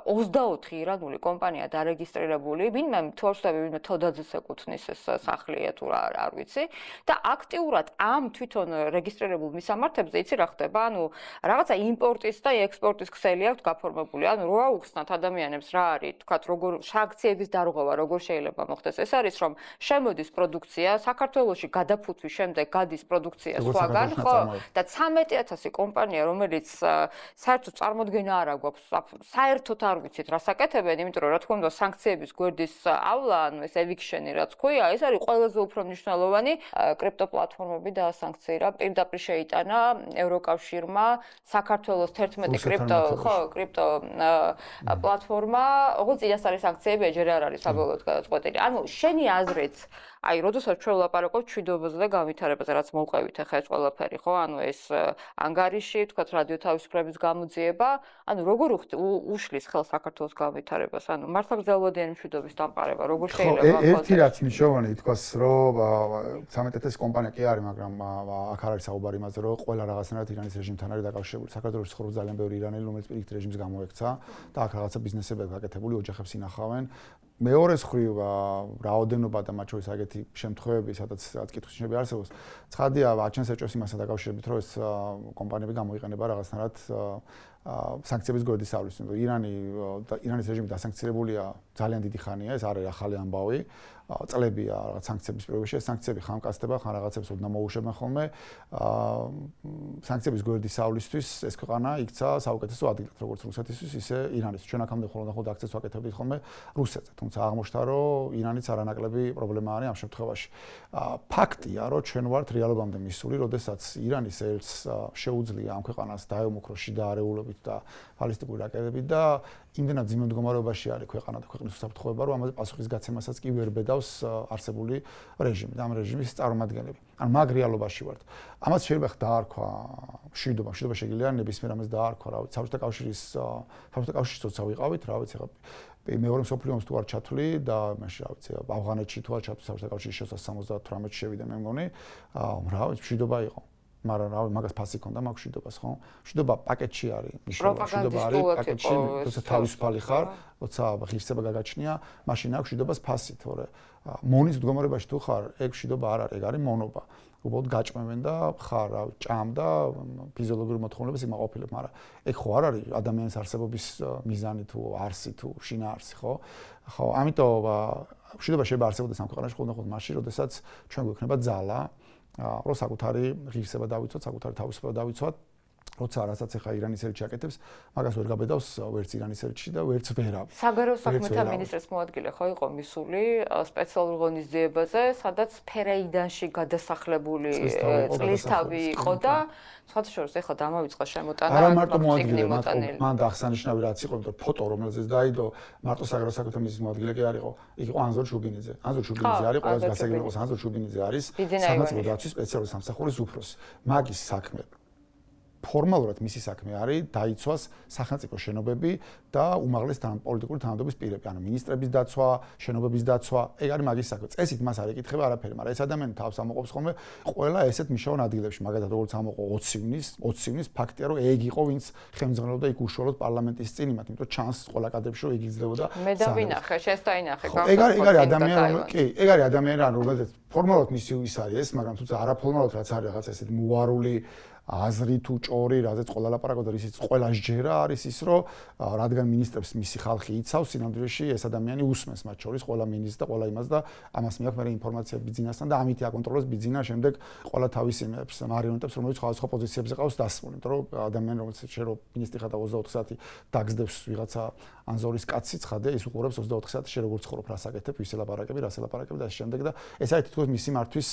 24 ირანული კომპანია დარეგისტრირებული. ვინმე თორსები, ვინმე თოდაძეს ეკუთვნის ეს სახლია თუ არ ვიცი და აქტიურად ამ თვითონ რეგისტრირებულ მისამართებზე იცი რა ხდება? ანუ რაღაცა იმპორტის და ექსპორტის ქსელი აქვს გაფორმებული. ანუ რა უხსნათ ადამიანებს რა არის, თქვათ როგორ სააქციების დარღვევა როგორ შეიძლება მოხდეს. ეს არის რომ შემოდის პროდუქცია საქართველოში გადაფუთვის შემდეგ გადის პროდუქცია სხვაგან, ხო? და 13000 კომპანია, რომელიც საერთოდ წარმოდგენა არ აქვს, საერთოდ არ ვიცით რა საკეთებენ, იმიტომ რომ რა თქმა უნდა სანქციების გვერდის ავლა, ანუ ეს eviction-ი რაც ქვია, ეს არის ყველაზე უფრო მნიშვნელოვანი კრიპტოპლატფორმები და სანქცია პირდაპირ შეიტანა ევროკავშირმა საქართველოს 11 კრიპტო პლატფორმა, ოღონდ წინას არის სანქციები, ეჯერ არ არის საბოლოოდ გადაწყვეტილი. ანუ შენი აზრით აი, როდესაც ჩვენ ვლაპარაკობთ მშვიდობაზე და განვითარებაზე, რაც მოვყევით ახლა ეს ყველაფერი, ხო? ანუ ეს ანგარიში, თქვათ რადიო თავისუფლების გამოძიება, ანუ როგორ უშლის ხელს საქართველოს განვითარებას? ანუ მართლა გრძელვადიანი მშვიდობის დამყარება, როგორ შეიძლება ერთი რაც მნიშვნელოვანი ითქვას, რომ 13000 კომპანია კი არის, მაგრამ აქ არ არის საუბარი იმაზე, რომ ყველა რაღაცნაირად ირანის რეჟიმთან არის დაკავშირებული. საქართველოს ცხოვრობს ძალიან ბევრი ირანელი, რომელიც პირიქით რეჟიმს გამოექცა და აქ რაღაცა ბიზნესები გაკეთებული, ოჯახებს ინახავენ. მეორე მხრივ რაოდენობა და მათ შორის აგეთი შემთხვევები, სადაც კითხვის ნიშნები არსებობს, ცხადია, აჩენს ეჭვს იმასთან დაკავშირებით, რომ ეს კომპანიები გამოიყენება რაღაცნაირად სანქციების გვერდის ავლის. ირანის რეჟიმი დასანქცირებულია ძალიან დიდი ხანია, ეს არ არის ახალი ამბავი. წლებია რაღაც სანქციების პრობლემაში, სანქციები ხან კასდება, ხან რაღაცებს ოდნა მოუშვებენ ხოლმე. სანქციების გვერდისავლისთვის ეს ქვეყანა იქცა საუკეთესო ადგილად, როგორც რუსეთისთვის, ისე ირანის. ჩვენ აქამდე ხოლმე აქცენტს ვაკეთებდით ხოლმე რუსეთზე, თუმცა აღმოჩნდა, რომ ირანიც არანაკლები პრობლემა არის ამ შემთხვევაში. ფაქტია, რომ ჩვენ ვართ რეალობამდე მისული, როდესაც ირანის ელჩს შეუძლია ამ ქვეყანას დაემუქროს შიდა არეულობით და ბალისტიკური რაკეტებით და იმდენად ძიმე მდგომარეობაში არის ქვეყანა და ქვეყნის უსაფრთხოება, რომ ამაზე პასუხისგაცემასაც კი ვერ ბედავს არსებული რეჟიმი და ამ რეჟიმის წარმომადგენლები. ანუ მაგ რეალობაში ვართ. ამას შეიძლება დაარქვა მშვიდობა შეგიძლია ნებისმიერ ამას დაარქვა, რა ვიცი, საბჭოთა კავშირის თორსა ვიყავით, რა ვიცი, მეორე მსოფლიო ომს თუ არ ჩათვლი და მაშინ რა ვიცი, ავღანეთში თუ არ ჩათვლი საბჭოთა კავშირის 1978-ში შევიდა მე მგონი, რა ვიცი, მშვიდობა იყო. მაგრამ რა მაგას ფასი ქონდა მაგ მშვიდობას, ხო? მშვიდობა პაკეტში არის, მშვიდობა არის პაკეტში, თორსა თავისუფალი ხარ, როცა ღირსება გაგაჩნია, მაშინ აქვს მშვიდობას ფასი, თორე მონის მდგომარეობაში თუ ხარ, ეგ მშვიდობა არ არის, ეგ არის მონობა. უბრალოდ გაჭმევენ და ხარ, რა ჭამ და ფიზიოლოგიური მოთხოვნილების იმაყოფილებ, მაგრამ ეგ ხო არ არის ადამიანის არსებობის მიზანი თუ არსი თუ შინაარსი, ხო? ხო, ამიტომ მშვიდობა შეიძლება არსებობდეს ამ ქვეყანაში ხოლმე მაშინ, როდესაც ჩვენ გვექნება ძალა რომ საკუთარი ღირსება დავიცვათ, საკუთარი თავისუფლება დავიცვათ, როცა რასაც ახლა ირანის ელჩი აკეთებს, მაგას ვერ გაბედავს ვერც ირანის ელჩი და ვერც ვერავი. საგარეო საქმეთა მინისტრის მოადგილე ხო იყო მისული სპეციალურ ღონისძიებაზე, სადაც ფერეიდანში გადასახლებული წლისთავი იყო და სხვათა შორის ახლა დამავიწყა შემოტანა. არა მარტო მოადგილე, მან აღსანიშნავი რაც იყო, იმიტომ ფოტო რომელზეც დაიდო, მარტო საგარეო საქმეთა მინისტრის მოადგილე კი არ იყო, იქ იყო ანზორ შუბინიძე. ანზორ შუბინიძე არის ყველაზე გასაგებია, რომ ანზორ შუბინიძე არის სამართლის დაცვის სპეციალური სამსახურის უფროსი. მაგის საქმე ფორმალურად მისი საქმე არის დაიცვას სახელმწიფო შენობები და უმაღლეს პოლიტიკური თანამდებობის პირები, ანუ მინისტრების დაცვა, შენობების დაცვა, ეგ არის მაგის საქმე. წესით მას არ ეკითხება არაფერი, მაგრამ ეს ადამიანი თავს ამოყობს ხოლმე ყველა ესეთ მნიშვნელოვან ადგილებში, მაგალითად როგორც ამოყო 20 ივნის, ფაქტია რომ ეგ იყო ვინც ხელმძღვანელობდა იქ უშუალოდ პარლამენტის წინ იმათ, იმიტომ ჩანს ყველა კადრებში რომ ეგ იძლებოდა. მე დავინახე, შენს დაინახე. ეგ არის ადამიანი, კი, ეგ არის ადამიანი, რომელზეც ფორმალურად მისი ის არის ეს, მაგრამ თუმცა არაფორმალურად რაც არის რაღაც ესეთ მოარული აზრი თუ ჭორი, რაზეც ყველა ლაპარაკობდა, ისიც ყველა ჯერა არის ის, რომ რადგან მინისტრებს მისი ხალხი იცავს, სინამდვილეში ეს ადამიანი უსმენს მათ შორის ყველა მინისტრს და ყველა იმას და ამას მიაქვს მე ინფორმაცია ბიძინასთან და ამით აკონტროლებს ბიძინა შემდეგ ყველა თავის იმებს, მარიონეტებს, რომლებიც სხვადასხვა პოზიციებზე ყავს დასმული, იმიტომ რომ ადამიანი რომელიც შერო მინისტრი ხარ და 24 საათი დაგზდებს ვიღაცა ანზორის კაცი ცხადია, ის უყურებს 24 საათი შე როგორ ცხოვრობ, რას აკეთებ, ვის ელაპარაკები, რას ელაპარაკები და ამ შემდეგ და ეს არის თითქოს მისი მართვის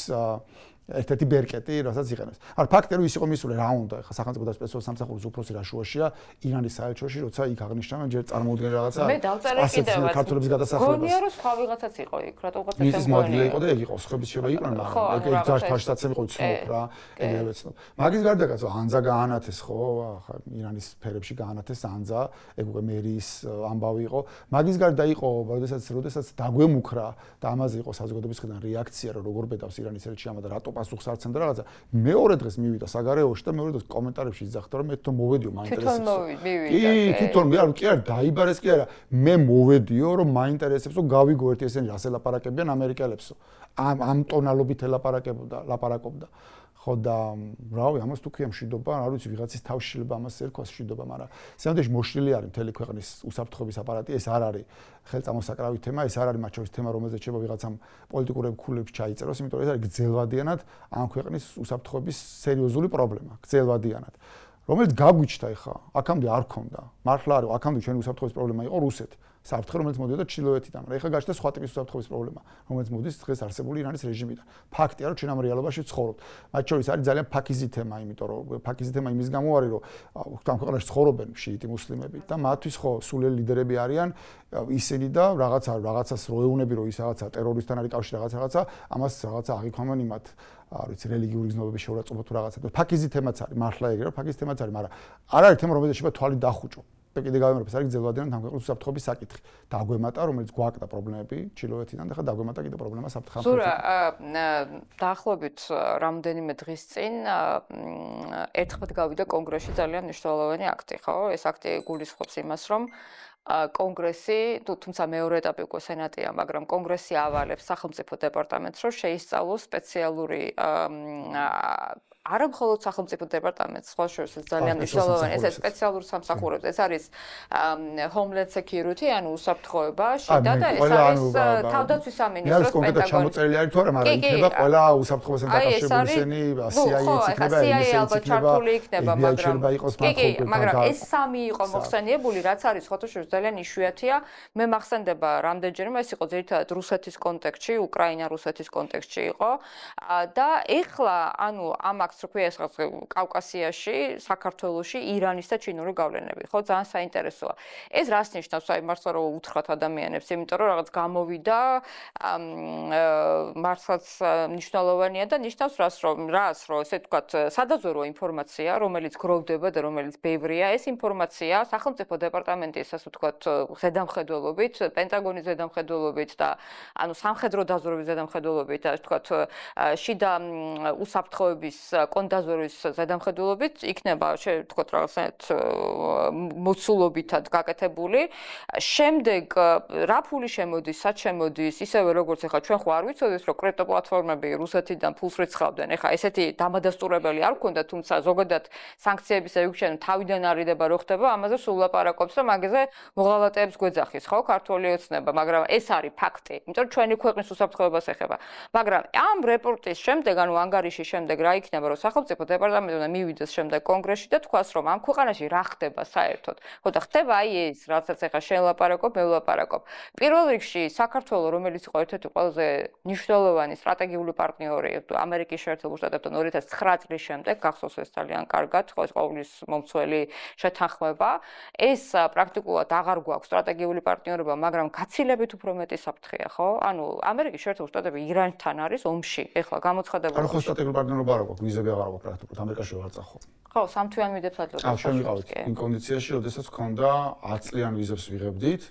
ერთ-ერთი ბერკეტი, რასაც იყენებს. არა, ფაქტია რომ ის იყო მისული რა უნდა, ხა სახელმწიფო და სპეციალურ სამსახურის უფროსი რა შუაშია ირანის საელჩოში, როცა იქ აღნიშნავენ ჯერ წარმოუდგენ რაღაცა მე დავწერე კიდევაც ქართველების გადასახლებას. გონია რომ სხვა ვიღაცაც იყო იქ, რატოღაც ეს ის მოადგილე იყო და ეგ იყო, სხვების შეიძლება იყვნენ, მაგრამ ეგ ჯაშტაცები იყო ცნობ რა, ეგრევე ცნობ. მაგის გარდა კაცო, ანძა გაანათეს ხო, ხა ირანის ფერებში გაანათეს ანძა, ეგ უკვე მერის ამბავი იყო. მაგის გარდა იყო, როდესაც დაგვემუქრა და ამაზე იყო საზოგადოების მხრიდან რეაქცია, რომ როგორ ბედავს ირანის ელჩი ამა და რატო პასუხს არ ცემდა რაღაცა. მეორე დღეს მივიდა საგარეოში და მეორე დღეს კომენტარებში იძახდა რომ მე თვითონ მოვედიო მაინტერესებს. თვითონ მე არ კი არა დაიბარეს კი არა მე მოვედიო რომ მაინტერესებს რომ გავიგო ერთი ესენი რას ელაპარაკებიან ამერიკელებსო. ამ ტონალობით ლაპარაკობდა. ხო და რავი ამას თუ ქვია მშვიდობა, არ ვიცი ვიღაცის თავში შეიძლება ამას ერქვას მშვიდობა, მაგრამ სამდეში მოშლილი არის მთელი ქვეყნის უსაფრთხოების აპარატი, ეს არ არის ხელწამოსაკრავი თემა, ეს არ არის მათ შორის თემა, რომელზეც შეიძლება ვიღაცამ პოლიტიკურებ ქულებს ჩაიწეროს, იმიტომ რომ ეს არის გრძელვადიანად ამ ქვეყნის უსაფრთხოების სერიოზული პრობლემა, გრძელვადიანად. რომელიც გაგვიჩნდა ეხა, აქამდე არ ქონდა. მართლა არის, აქამდე ჩვენი უსაფრთხოების პრობლემა იყო რუსეთი. საფრთხე რომელიც მოდიოდა ჩრდილოეთიდან, მაგრამ ეხა გაჩნდა სხვა ტიპის უსაფრთხოების პრობლემა, რომელიც მოდის დღეს არსებული ირანის რეჟიმიდან. ფაქტია, რომ ჩვენ ამ რეალობაში ვცხოვრობთ. მათ შორის არის ძალიან ფაქიზი თემა, იმიტომ რომ ფაქიზი თემა იმის გამო არის, რომ ამ ქვეყანაში ცხოვრობენ შიიტი მუსლიმები და მათთვის ხო სულელი ლიდერები არიან ისინი და რაღაცას როეუნები, რომ ის რაღაცა ტერორისტთან არის კავშირი რაღაცა, ამას რაღაცა აღიქვამენ იმათ არ ვიცი რელიგიური გზნობების შეურაცხყოფა თუ რაღაცა. ფაქიზი თემაც არის, მართლა ეგრე რომ ფაქიზი თემაც არის, მაგრამ არ არის თემა, რომელზეც შეიძლება თვალი დახუჭო. კიდე გავიმეორებ, ეს არის გრძელვადიანად ამ ქვეყნის უსაფრთხოების საკითხი. დაგვემატა, რომელიც გვაქვს პრობლემები ჩრდილოეთიდან და ხა დაგვემატა კიდე პრობლემა საფრთხეთან. ზურა, დაახლოებით რამდენიმე დღის წინ ერთხმად გავიდა კონგრესში ძალიან მნიშვნელოვანი აქტი, ხო? ეს აქტი გულისხმობს იმას, რომ კონგრესი, თუმცა მეორე ეტაპი უკვე სენატია, მაგრამ კონგრესი ავალებს სახელმწიფო დეპარტამენტს, რომ შეისწავლოს სპეციალური არა მხოლოდ სახელმწიფო დეპარტამენტს, სხვა შორის ძალიან მნიშვნელოვანი, ეს სპეციალური სამსახურებს, ეს არის Homeland Security, ანუ უსაფრთხოება, შიდა და ეს არის თავდაცვის სამინისტროს პენტაგონი. ჩამოწერილი არის თუ არა, მაგრამ იქნება ყველა უსაფრთხოებასთან დაკავშირებული ისინი, CIA-იც იქნება, მაგრამ ეს სამი იყო მოხსენიებული, რაც არის სხვა შორის ძალიან იშვიათია. მე მახსენდება რამდენჯერმე ეს იყო ძირითადად რუსეთის კონტექსტში, უკრაინა-რუსეთის კონტექსტში იყო და ეხლა ანუ ამ რქვია კავკასიაში, საქართველოში, ირანის და ჩინური გავლენები, ხო, ძალიან საინტერესოა. ეს რას ნიშნავს, აი მართლა რომ უთხრათ ადამიანებს, იმიტომ რომ რაღაც გამოვიდა, მართლაც მნიშვნელოვანია და ნიშნავს რას, რომ ესე ვთქვათ, სადაზვერო ინფორმაცია, რომელიც გროვდება და რომელიც ბევრია, ეს ინფორმაცია სახელმწიფო დეპარტამენტის, ასე ვთქვათ, ზედამხედველობით, პენტაგონის ზედამხედველობით და ანუ სამხედრო დაზვერვის ზედამხედველობით, ასე ვთქვათ, შიდა უსაფრთხოების კონდაზვერვის ზედამხედველობით იქნება ვთქვათ რაღაცნაირად მოცულობითად გაკეთებული. შემდეგ რა ფული შემოდის, სად შემოდის, ისევე როგორც ეხლა ჩვენ ხო არ ვიცოდეთ, რომ კრიპტოპლატფორმები რუსეთიდან ფულს რიცხავდნენ. ეხლა ესეთი დამადასტურებელი არ ქონდა, თუმცა ზოგადად სანქციების ეგვიჩენ თავიდან არიდება რო ხდება, ამაზე სულ ლაპარაკობს და მაგაზე მოღალატეებს გვეძახის, ხო, ქართული ოცნება, მაგრამ ეს არის ფაქტი. იმიტომ რომ ჩვენი ქვეყნის უსაფრთხოებას ეხება. მაგრამ ამ რეპორტის შემდეგ, ანუ ანგარიშის შემდეგ რა იქნება, რომ სახელმწიფო დეპარტამენტი უნდა მივიდეს შემდეგ კონგრესში და თქვას, რომ ამ ქვეყანაში რა ხდება საერთოდ. ხო და ხდება აი ეს, რასაც ახლა შენ ლაპარაკობ, მე ვლაპარაკობ. პირველ რიგში საქართველო, რომელიც იყო ერთ-ერთი ყველაზე მნიშვნელოვანი სტრატეგიული პარტნიორი ამერიკის შეერთებულ შტატებთან 2009 წლის შემდეგ, გახსოვს ეს ძალიან კარგად, ხო ეს ყოვლის მომცველი შეთანხმება. ეს პრაქტიკულად აღარ გვაქვს სტრატეგიული პარტნიორობა, მაგრამ გაცილებით უფრო მეტი საფრთხეა, ხო? ანუ ამერიკის შეერთებულ შტატები ირანთან არის ომში. ეხლა გამოცხადებული. ანუ ხო სტრატეგიული პარტნიორობა არ გვაქვს, ვიზები აღარ გვაქვს პრაქტიკულად, ამერიკაში ვარ წახო. ხო, სამთვიან მიდებს ადრე. ჩვენ ვიყავით იმ კონდიციაში, როდესაც ქონდა 10 წლიან ვიზებს ვიღებდით,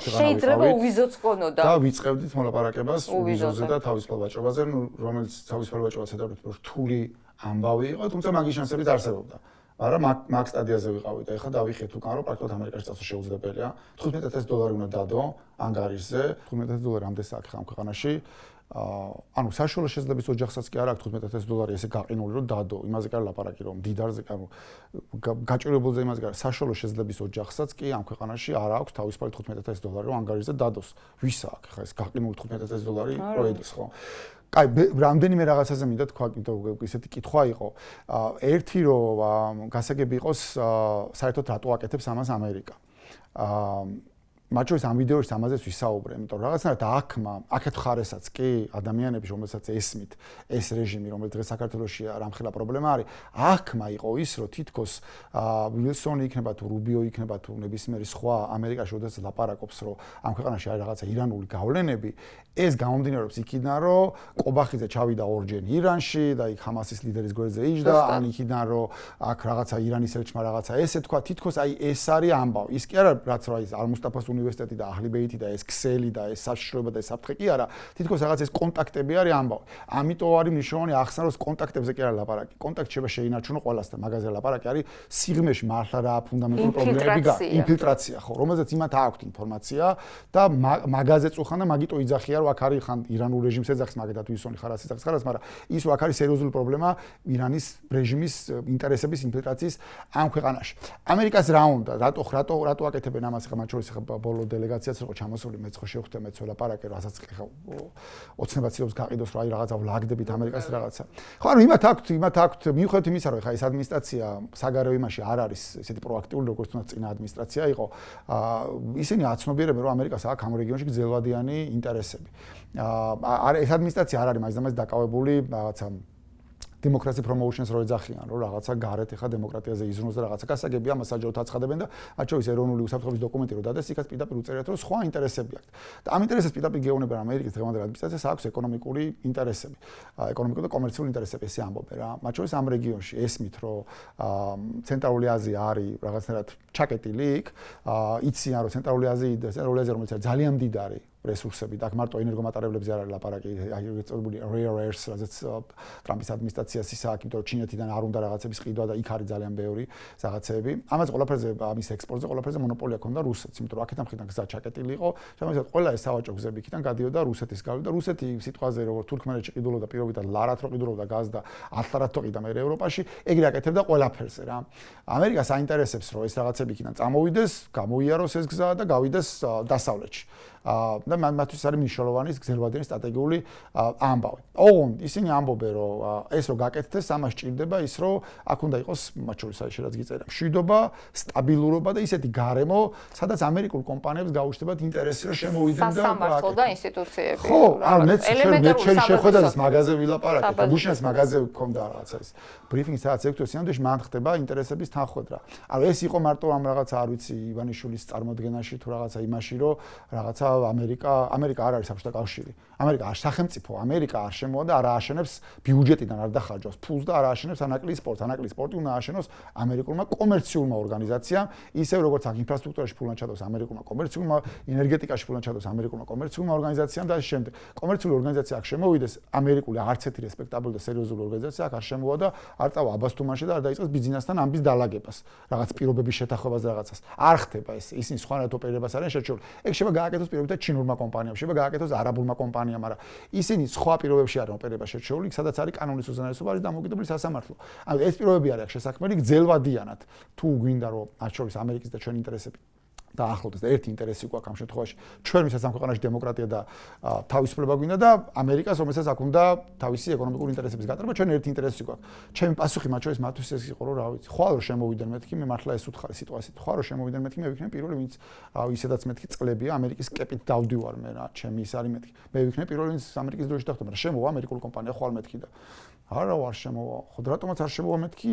შეიძლება უვიზოც ყონოდა. და ვიწყებდით მოლაპარაკებას ვიზოზე და თავისუფალ ვაჭრობაზე, რომელიც თავისუფალ ვაჭრობას ედავით, რომ რთული ამბავი იყო, თუმცა მაგის შანსებიც არსებობდა. მაგრამ მაგ სტადიაზე ვიყავი და ეხლა დავიხეთ უკან რომ პრაქტიკულად ამერიკაში წასვლა შეუძლებელია. $15,000 უნდა დადო ანგარიშზე. $15,000 ამდენს აქვს ამ ქვეყანაში. ანუ საშუალო შესაძლებლობის ოჯახსაც კი არ აქვს $15,000 ესე გაყინული რომ დადო. იმაზე კი არ ლაპარაკი რომ მდიდარზე ანუ გაჭირებულზე იმაზე კი არ საშუალო შესაძლებლობის ოჯახსაც კი ამ ქვეყანაში არ აქვს თავისუფალი $15,000 რომ ანგარიშზე დადოს. ვის აქვს ხა ეს გაყინული $15,000 პროექტს ხო? კაი, რამდენიმე რაღაცაზე მინდა თქვა, ისეთი კითხვა იყო. ერთი რომ გასაგები იყოს საერთოდ რატო აკეთებს ამას ამერიკა. მათ შორის ამ ვიდეოში ამაზეც ვისაუბრე, იმიტომ რომ რაღაცნაირად აქეთ ხარესაც კი ადამიანები, რომელსაც ესმით ეს რეჟიმი, რომელიც დღეს საქართველოშია, რამხელა პრობლემა არის, აქმა იყო ის, რომ თითქოს ვილსონი იქნება თუ რუბიო იქნება თუ ნებისმიერი სხვა ამერიკაში როდესაც ლაპარაკობს, რომ ამ ქვეყანაში არის რაღაცა ირანული გავლენები, ეს გამომდინარეობს იქიდან, რომ ყობახიძე ჩავიდა ორჯერ ირანში და იქ ჰამასის ლიდერის გვერდზე იჯდა, ან იქიდან, რომ აქ რაღაცა ირანის ელჩმა რაღაცა ესე თქვა, თითქოს აი ეს არის ამბავი. ის კი არა, რაც რა ის ალ-მუსტაფას უნივერსიტეტი და აჰლიბეითი და ეს ქსელი და ეს საშიშროება და ეს საფრთხე კი არა, თითქოს რაღაც ეს კონტაქტები არის ამბავი. ამიტომ არის მნიშვნელოვანი ახსნა, რომ კონტაქტებზე კი არა ლაპარაკი. კონტაქტი შეიძლება შეინარჩუნო ყველასთან, მაგაზე ლაპარაკი არის სიღრმეში მართლა რა ფუნდამენტური პრობლემები გაქვს, ინფილტრაცია ხო, რომელზეც იმათ აქვთ ინფორმაცია და მაგაზე წუხან და მაგიტო იძახია, რომ აქ არის ხან ირანულ რეჟიმს ეძახს, მაგათაც ვისონი ხარ ასეძახს ხარას, მაგრამ ის რომ აქ არის სერიოზული პრობლემა ირანის რეჟიმის ინტერესების ინფილტრაციის ამ ქვეყანაში. ამერიკას რა უნდა? რატო აკეთებენ ამას ხა მათ შორის ხა ბოლო დელეგაციაც იყო ჩამოსული, მეც ხო შევხვდე, მეც ველაპარაკე, რასაც ხა ოცნება ცდილობს გაყიდოს, რომ აი რაღაცა ვლაგდებით ამერიკას რაღაცა. ხო, ანუ იმათ აქვთ მიუხედავად იმისა, რომ ხა ეს ადმინისტრაცია საგარეო იმაში არ არის ესეთი პროაქტიული, როგორც თუნდაც წინა ადმინისტრაცია იყო, ისინი აცნობიერებენ, რომ ამერიკას აქვს ამ რეგიონში გრძელვადიანი ინტერესები. ეს ადმინისტრაცია არ არის მაინც დაკავებული რაღაცა დემოკრატიის პრომოუშენს რო ეძახიან, რომ რაღაცა გარეთ ეხა დემოკრატიაზე იზრუნოს და რაღაცა გასაგებია, ამას საჯაროდ აცხადებენ და მათ შორის ეროვნული უსაფრთხოების დოკუმენტი რო დადეს, იქაც პირდაპირ უწერიათ, რომ სხვა ინტერესები აქვს. და ამ ინტერესებს პირდაპირ გეუბნებიან ამერიკის დღევანდელ ადმინისტრაციას აქვს ეკონომიკური ინტერესები, ეკონომიკური და კომერციული ინტერესები, ესე ამბობენ რა. მათ შორის ამ რეგიონში ესმით, რომ ცენტრალური აზია არის რაღაცნაირად ჩაკეტილი იქ, იციან, რომ ცენტრალური აზია, რომელიც არის ძალიან მდიდარი რესურსები და აქ მარტო ენერგომატარებლებზე არ არის ლაპარაკი, აი წოდებული rare earths, რაც ტრამპის ადმინისტრაციას ის აქვს, იმიტომ რომ ჩინეთიდან არ უნდა რაღაცების ყიდვა და იქ არის ძალიან ბევრი რაღაცეები. ამაზე ყველაფერზე ამის ექსპორტზე ყველაფერზე მონოპოლია ქონდა რუსეთს, იმიტომ რომ აქედან მხრიდან გზა ჩაკეტილი იყო. შემოიძახა ყველა ეს სავაჭრო გზები იქიდან გადიოდა რუსეთის გავლით და რუსეთი სიტყვაზე როგორ თურქმენეთში ყიდულობდა პირობითად ლარად რო ყიდულობდა გაზ და 10 რო ყიდა მე ევროპაში, ეგრე აკეთებდა ყველაფერზე რა. ამერიკას აინტერესებს რომ ეს რაღაცები იქიდან წამოვიდეს, გამოიაროს ეს გზა და გავიდეს დასავლეთში. და მათთვის არის მნიშვნელოვანი გრძელვადიანი სტრატეგიული ამბავი. ოღონდ ისინი ამბობენ, რომ ეს რო გაკეთდეს, ამას ჭირდება ის, რომ აქ უნდა იყოს მათ შორის აი შეიძლება გიწერა მშვიდობა, სტაბილურობა და ისეთი გარემო, სადაც ამერიკულ კომპანიებს გაუჩნდებათ ინტერესი, რომ შემოვიდნენ და სასამართლო და ინსტიტუციები. ხო, ანუ მეც შენ შეხვედრას მაგაზე ვილაპარაკე და გუშინაც მაგაზე მქონდა რაღაცა ეს ბრიფინგი სადაც ექვთოს სინამდვილეში მან ხდება ინტერესების თანხმდრა. ანუ ეს იყო მარტო ამ რაღაცა არ ვიცი ივანიშვილის წარმოდგენაში თუ რაღაცა იმაში, რომ რაღაცა ამერიკა არ არის საბჭოთა კავშირი. ამერიკა არ სახელმწიფო, ამერიკა არ შემოვა და არ ააშენებს ბიუჯეტიდან არ დახარჯავს ფულს და არ ააშენებს ანაკლიის სპორტს. ანაკლიის სპორტი უნდა ააშენოს ამერიკულმა კომერციულმა ორგანიზაციამ, ისევ როგორც აქ ინფრასტრუქტურაში ფულან ჩადოს ამერიკულმა კომერციულმა, ენერგეტიკაში ფულან ჩადოს ამერიკულმა კომერციულმა ორგანიზაციამ და ამ შემდეგ კომერციული ორგანიზაცია აქ შემოვიდეს, ამერიკული არც ერთი რესპექტაბელი და სერიოზული ორგანიზაცია აქ არ შემოვა და არ წავა აბასთუმანში და არ დაიწყოს ბიზნესთან ამბის დალაგებას, რაღაც პირობების შეთანხმებას და რაღაცას. არ ხდება ეს, ისინი სხვანაირად ოპერირებას არიან შერჩეული. ეგ შეიძლება გააკეთოს პირობითად ჩინურმა კომპანიამ, შეიძლება გააკეთოს არაბულმა კომპანიამ, მაგრამ ისინი სხვა პირობებში არიან ოპერირებას შერჩეული, სადაც არის კანონის უზენაესობა, არის დამოუკიდებელი სასამართლო. ანუ ეს პირობები არის შესაქმნელი გრძელვადიანად. თუ გვინდა რომ მათ შორის ამერიკის და ჩვენი ინტერესები დაახლოდეს და ერთი ინტერესი გვაქვს ამ შემთხვევაში ჩვენ ვისაც ამ ქვეყანაში დემოკრატია და თავისუფლება გვინდა და ამერიკას რომელსაც აქ უნდა თავისი ეკონომიკური ინტერესების გატარება ჩვენ ერთი ინტერესი გვაქვს ჩემი პასუხი მათ შორის მათთვის ეს იყო რომ რა ვიცი ხვალ რომ შემოვიდნენ მეთქი მე მართლა ეს უთხარი სიტუაციით ხვალ რომ შემოვიდნენ მეთქი მე ვიქნები პირველი ვინც ისედაც მეთქი წლებია ამერიკის კეპით დავდივარ მე რა ჩემი ის არის მეთქი მე ვიქნები პირველი ვინც ამერიკის დროშით დახტო მაგრამ შემოვა ამერიკული კომპანია ხვალ მეთქი და არა ვარ შემოვა ხო რატომაც არ შემოვა მეთქი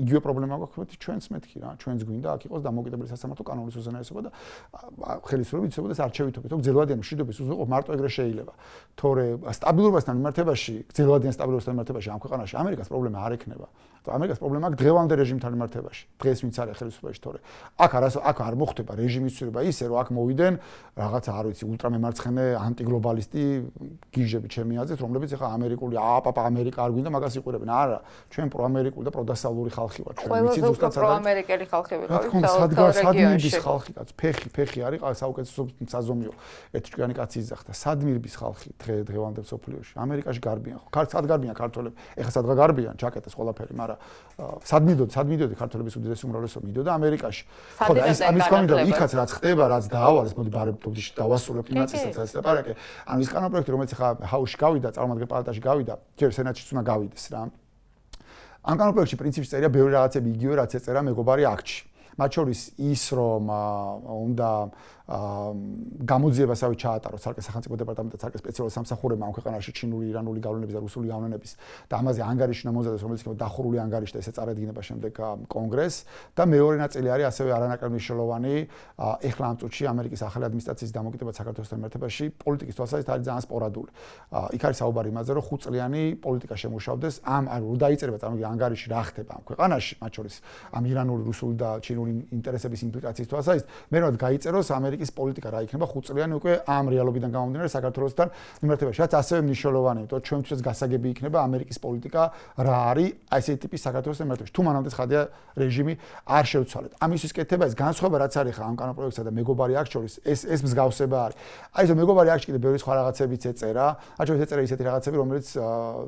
იგივე პრობლემა გვაქვს ჩვენც მეთქი რა ჩვენც გვინდა აქ იყოს დამოუკიდებელი სასამართლო კანონის უზენაესობა და ხელისუფლებით იცოდეს არჩევითობით, გრძელვადიანი მშვიდობის უზრუნველყოფა მარტო ეგრე შეიძლება. თორე სტაბილურობასთან მიმართებაში, გრძელვადიან სტაბილურობასთან მიმართებაში ამ ქვეყანაში ამერიკას პრობლემა არ ექნება. ამერიკას პრობლემა აქვს დღევანდელ რეჟიმთან მიმართებაში. დღეს ვინც არის ხელისუფლებაში, თორე აქ არ მოხდება რეჟიმის ცვლილება ისე, რომ აქ მოვიდნენ რაღაცა არ ვიცი, ულტრამემარცხენე ანტიგლობალისტი გიჟები ჩემი აზრით, რომლებიც ეხა ამერიკული ამერიკა არ გვინდა, მაგას იყურებენ. არა, ჩვენ პროამერიკული და პროდასავლური ხალხი ვართ. ჩვენ ვიცით ზუსტად პროამერიკელი ხალხი ვიყავით სადმირბის ხალხი კაც, ფეხი არის საუკეთესო საზომიო. ერთი ჭკვიანი კაცი იძახდა, სადმირბის ხალხი დღევანდელ სოფლიოში. ამერიკაში გარბიან ხო? სად გარბიან ქართველები? ეხლა სადღა გარბიან, ჩაკეტეს ყველაფერი, მაგრამ სად მიდოდი ქართველების უდიდესი უმრავლესობა მიდოდა ამერიკაში. ხო და ამის გამო იქაც რაც ხდება, რაც დაავალეს, მოდი ბარებტობდი დავასრულებ იმასაც ეს ლაპარაკი. ანუ ის კანონპროექტი, რომელიც ახლა ჰაუსში გავიდა, წარმომადგენელ პალატაში გავიდა, ჯერ სენატშიც უნდა გავიდეს რა. ამ კანონპროექტში პრინციპში წერია ბევრი რაღაცები იგივე, რაც ეწერა მეგობარი აქტში. მათ შორის ის, რომ უნდა გამოძიებასავე ჩაატაროს ცალკე სახელმწიფო დეპარტამენტი და ცალკე სპეციალური სამსახურებმა ამ ქვეყანაში ჩინური, ირანული გავლენების და რუსული გავლენების და ამაზე ანგარიში უნდა მომზადდეს, რომელიც იქნება დახურული ანგარიში და ესე წარედგინება შემდეგ კონგრესს და მეორე ნაწილი არის ასევე არანაკლებ მნიშვნელოვანი ეხლა ამ წუთში ამერიკის ახალი ადმინისტრაციის დამოკიდება საქართველოსთან მიმართებაში პოლიტიკის თვალსაზრისით არის ძალიან სპორადული. იქ არის საუბარი იმაზე, რომ 5 წლიანი პოლიტიკა შემუშავდეს ამ რო დაიწერება წარმოგიდგენთ ანგარიში რა ხდება ამ ქვეყანაში, მათ შორის ამ ირანული, რუსული და ჩინური ინტერესების იმპლიკაციის თვალსაზრისით, მე რომ გაიწეროს ამერიკის პოლიტიკა რა იქნება 5 წლიანი უკვე ამ რეალობიდან გამომდინარე საქართველოსთან მიმართებაში. რაც ასევე მნიშვნელოვანია, იმიტომ რომ ჩვენთვის გასაგები იქნება ამერიკის პოლიტიკა რა არის ასეთი ტიპის საქართველოსთან მიმართებაში. თუ მანამდე ხადია რეჟიმი არ შევცვალეთ. ამისთვის კეთება ეს განსხვავება რაც არის ხა ამ კანონპროექტსა და მეგობარი აქტ შორის, ეს მსგავსება არის. აი ეს მეგობარი აქტში კიდე ბევრი სხვა რაღაცებიც ეწერა. მათ შორის ეწერა ისეთი რაღაცები, რომელიც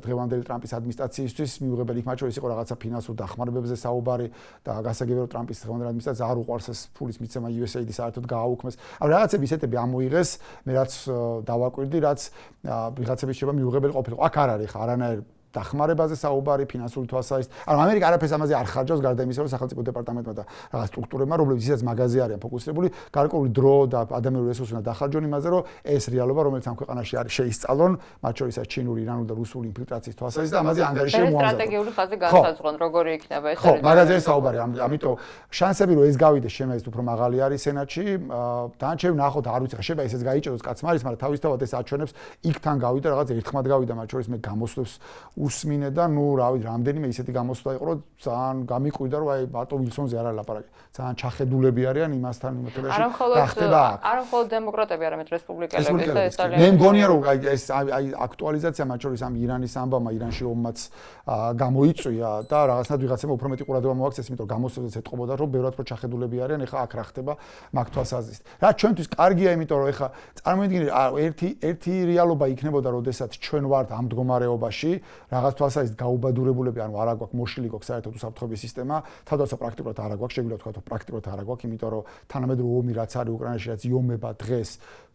დღევანდელი ტრამპის ადმინისტრაციისთვის მიუღებელი იქ მათ შორის იყო რაღაცა ფინანსურ დახმარებებზე საუბარი და გასაგებია რომ ტრამპის დღევანდელი ადმინისტრაცია არ უყვარს ეს ფულის მიცემა USAID-ს საერთოდ გააუქმეს. ამ რაღაცები ისეთები ამოიღეს, მე რაც დავაკვირდი, რაც ვიღაცების შეიძლება მიუღებელი ყოფილიყო. აქ არ არის ხა არანაირ დახმარებაზე საუბარი, ფინანსური თვალსაზრისით. ანუ ამერიკა არაფერს ამაზე არ ხარჯავს გარდა იმისა, რომ სახელმწიფო დეპარტამენტმა და რაღაც სტრუქტურებმა, რომლებიც ისაც მაგაზე არიან ფოკუსირებული, გარკვეული დრო და ადამიანური რესურსი უნდა დახარჯონ იმაზე, რომ ეს რეალობა, რომელიც ამ ქვეყანაში არის, შეისწავლონ, მათ შორის ჩინური, ირანული და რუსული ინფილტრაციის თვალსაზრისით და ამაზე ანგარიში მოამზადონ. სტრატეგიული ხაზი განსაზღვრონ, როგორი იქნება ეს. ხო, მაგაზე საუბარი, ამიტომ შანსები რომ ეს გავიდეს შემეცით უფრო მაღალი არის სენატში, დანარჩენი ნახოთ, არ ვიცი, შეიძლება ესეც გაიჭედოს კაცმა არის, მაგრამ თავისთავად ეს აჩვენებს იქთან გავიდა რაღაც ერთხმად გავიდა, მათ შორის მე გამოსვლებს უსმინე და ნუ რა ვიცი რამდენიმე ისეთი გამოსვლა იყო რომ ძალიან გამიკვირდა რომ აი ბატონ ვილსონზე არ არის ლაპარაკი ძალიან ჩახედულები არიან იმასთან მიმართებაში რა ხდება არა მხოლოდ დემოკრატები არამედ რესპუბლიკელები და ეს ძალიან მე მგონია რომ ეს აი აქტუალიზაცია მათ შორის ამ ირანის ამბავმა ირანში ომმაც გამოიწვია და რაღაცნაირად ვიღაცებმა უფრო მეტი ყურადღება მოაქცეს იმიტომ რომ გამოსვლებზე ეთყობოდა რომ ბევრად უფრო ჩახედულები არიან ეხლა აქ რა ხდება მაგ თვალსაზრისით რა ჩვენთვის კარგია იმიტომ რომ ეხლა წარმოიდგინეთ ერთი რეალობა იქნებოდა როდესაც ჩვენ ვართ ამ მდგომარეობაში რაღაც თვალსაზრისით გაუბადურებულები, ანუ არ აგვაქვს მოშლილი გვაქვს საერთოდ უსაფრთხოების სისტემა, თავდაცვა პრაქტიკულად არ აგვაქვს, შეგვიძლია ვთქვათ, რომ პრაქტიკულად არ აგვაქვს, იმიტომ რომ თანამედროვე ომი რაც არის უკრაინაში, რაც იომება დღეს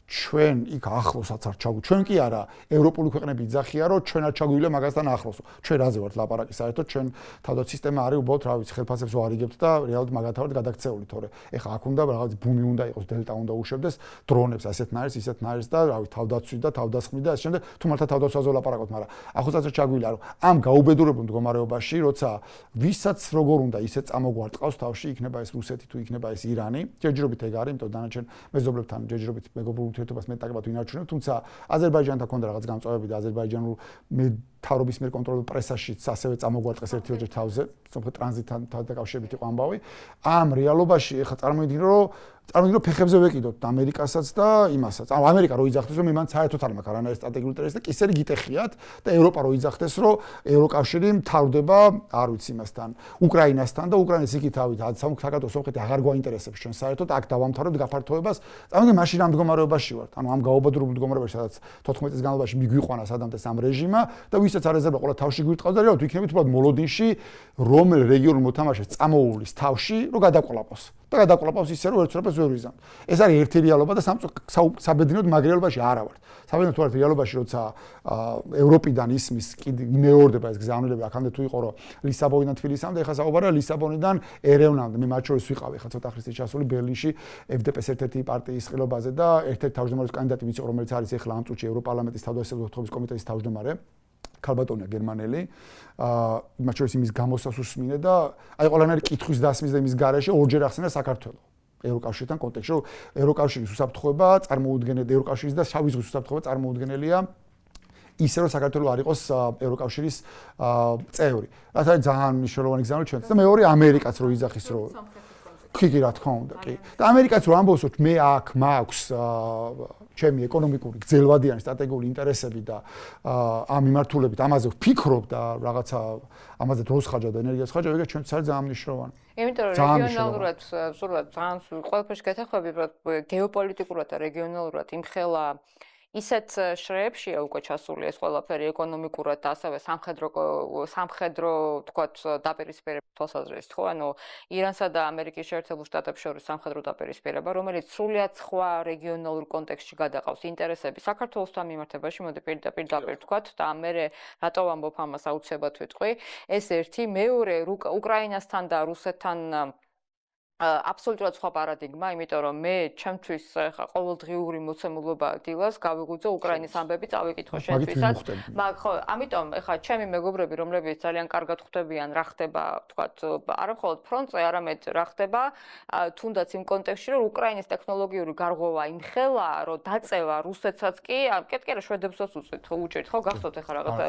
ჩვენ იქ ახლოსაც არ ჩაგვი. ჩვენ კი არა, ევროპული ქვეყნები იძახიან, რომ ჩვენ არ ჩაგვივლია მაგასთან ახლოსო. ჩვენ რაზე ვართ ლაპარაკი, საერთოდ ჩვენ თავდაცვის სისტემა არის უბრალოდ, რა ვიცი, ხელფასებს ვარიგებთ და რეალურად მაგათავართ გადაქცეული, თორე ეხლა აქ უნდა რაღაც ბუმი უნდა იყოს, დელტა უნდა უშვებდეს დრონებს ასეთნაირს, ისეთნაირს და რა ვიცი, თავდაცვი და თავდასხმი და ასე შემდეგ. თუ მართლა თავდაცვაზე ვლაპარაკობთ, მაგრამ ახლოსაც არ ჩაგვივლია, რომ ამ გაუბედურებულ მდგომარეობაში, როცა ვისაც როგორ უნდა ისე წამოგვარტყავს თავში, იქნება ეს რუსეთი თუ იქნება ეს ირანი, ჯერჯერობით ეგ არის, იმიტომ დანარჩენ მეზობლებთან ჯერჯერობით მეგობრულ ურთიერთობას მეტაკებად ვინარჩუნებ, თუმცა აზერბაიჯანთან ქონდა რაღაც გამწვავები და აზერბაიჯანულ მთავრობის მიერ კონტროლებულ პრესაშიც ასევე წამოგვარტყეს ერთი-ოჯერ თავზე, თუმცა ტრანზიტთან დაკავშირებით იყო ამბავი. ამ რეალობაში ეხლა წარმოიდგინე, რომ ფეხებზე ვეკიდოთ ამერიკასაც და იმასაც. ანუ ამერიკა რო იძახდეს, რომ იმან საერთოდ არ მაქვს არანაირი სტრატეგიული ინტერესი და კისერი გიტეხიათ და ევროპა რო იძახდეს, რომ ევროკავშირი მთავრდება, არ ვიცი იმასთან, უკრაინასთან და უკრაინის იქით ავით, საქართველოს სომხეთი აღარ გვაინტერესებს ჩვენ საერთოდ აქ დავამთავრებთ გაფართოებას. წარმოიდგინე, მაშინ ამ მდგომარეობაში ვართ. ანუ ამ გაუბადურებულ მდგომარეობაში, სადაც 14 წლის განმავლობაში მიგვიყვანა სადამდეს ამ რეჟიმმა და ვისაც არ ეზერვა ყველა თავში გვირტყავს და რეალურად ვიქნებით უბრალოდ მოლოდინში, რომელ რეგიონულ მოთამაშეს წამოუვლის თავში, რომ გადაყოლაპოს. და გადაყოლაპავს ისე, რომ ერთსურაფერს ვერ ვიზამთ. ეს არის ერთი რეალობა და საბედნიეროდ მაგ რეალობაში არა ვართ. საბედნიეროდ ვართ რეალობაში, როცა ევროპიდან ისმის მეორდება ეს გზავნილება, აქამდე თუ იყო, რომ ლისაბონიდან თბილისამდე, ეხლა საუბარია ლისაბონიდან ერევნამდე. მე მათ შორის ვიყავი, ეხლა ცოტა ხნის წინ ჩასული ბერლინში, FDP-ს ერთ-ერთი პარტიის ყრილობაზე და ერთ-ერთი თავმჯდომარის კანდიდატი ვიცი, რომელიც არის ეხლა ამ წუთში ევროპარლამენტის თავდაცვის კომიტეტის თავმჯდომარე. ქალბატონია გერმანელი, მათ შორის იმის გამოსვლას უსმინე და აი ყველანაირი კითხვის დასმის და იმის გარეშე ორჯერ ახსენა საქართველოს ევროკავშირთან კონტექსტში, რომ ევროკავშირის უსაფრთხოება წარმოუდგენელია, ევროკავშირის და შავი ზღვის უსაფრთხოება წარმოუდგენელია ისე რომ საქართველოს არ იყოს ევროკავშირის წევრი. რაც არის ძალიან მნიშვნელოვანი გზავნილი ჩვენთვის და მეორე ამერიკაც რო იძახის, რომ კი, რა თქმა უნდა, კი. და ამერიკაც რო ამბობს, რომ მე აქ მაქვს ჩემი ეკონომიკური გრძელვადიანი სტრატეგიული ინტერესები და ამ მიმართულებით ამაზე ვფიქრობ და რაღაცა ამაზე დროს ხარჯავ და ენერგიას ხარჯავ, ეგეც ჩვენთვის არის ძალიან მნიშვნელოვანი. იმიტომ რომ რეგიონალურად სულ ძალიან ყველაფერს გეთახმები, გეოპოლიტიკურად და რეგიონალურად იმხელა ისეთ შრეებშია უკვე ჩასული ეს ყველაფერი ეკონომიკურად და ასევე სამხედრო თქვათ დაპირისპირების თვალსაზრისით, ხო? ანუ ირანსა და ამერიკის შეერთებულ შტატებს შორის სამხედრო დაპირისპირება, რომელიც სრულიად სხვა რეგიონალურ კონტექსტში გადაყავს ინტერესები საქართველოსთან მიმართებაში, მოდი პირდაპირ თქვათ და მე რატო ვამბობ ამას აუცილებლად ვიტყვი. ეს ერთი, მეორე უკრაინასთან და რუსეთთან აბსოლუტურად სხვა პარადიგმა, იმიტომ რომ მე ჩემთვის ხა ყოველდღიური მოცემულობა დილას გავიგუძე უკრაინის ამბები წავიკითხო შენთვისაც. ხო, ამიტომ ხა ჩემი მეგობრები, რომლებიც ძალიან კარგად ხვდებიან რა ხდება, თქვათ, არა მხოლოდ ფრონტზე, არამედ რა ხდება, თუნდაც იმ კონტექსტში, რომ უკრაინის ტექნოლოგიური გარღვევა იმხელა, რომ დაწევა რუსეთსაც კი, კეთკერა შვედებსაც უჭირთ, ხო, გახსოვთ ხა რაღაცა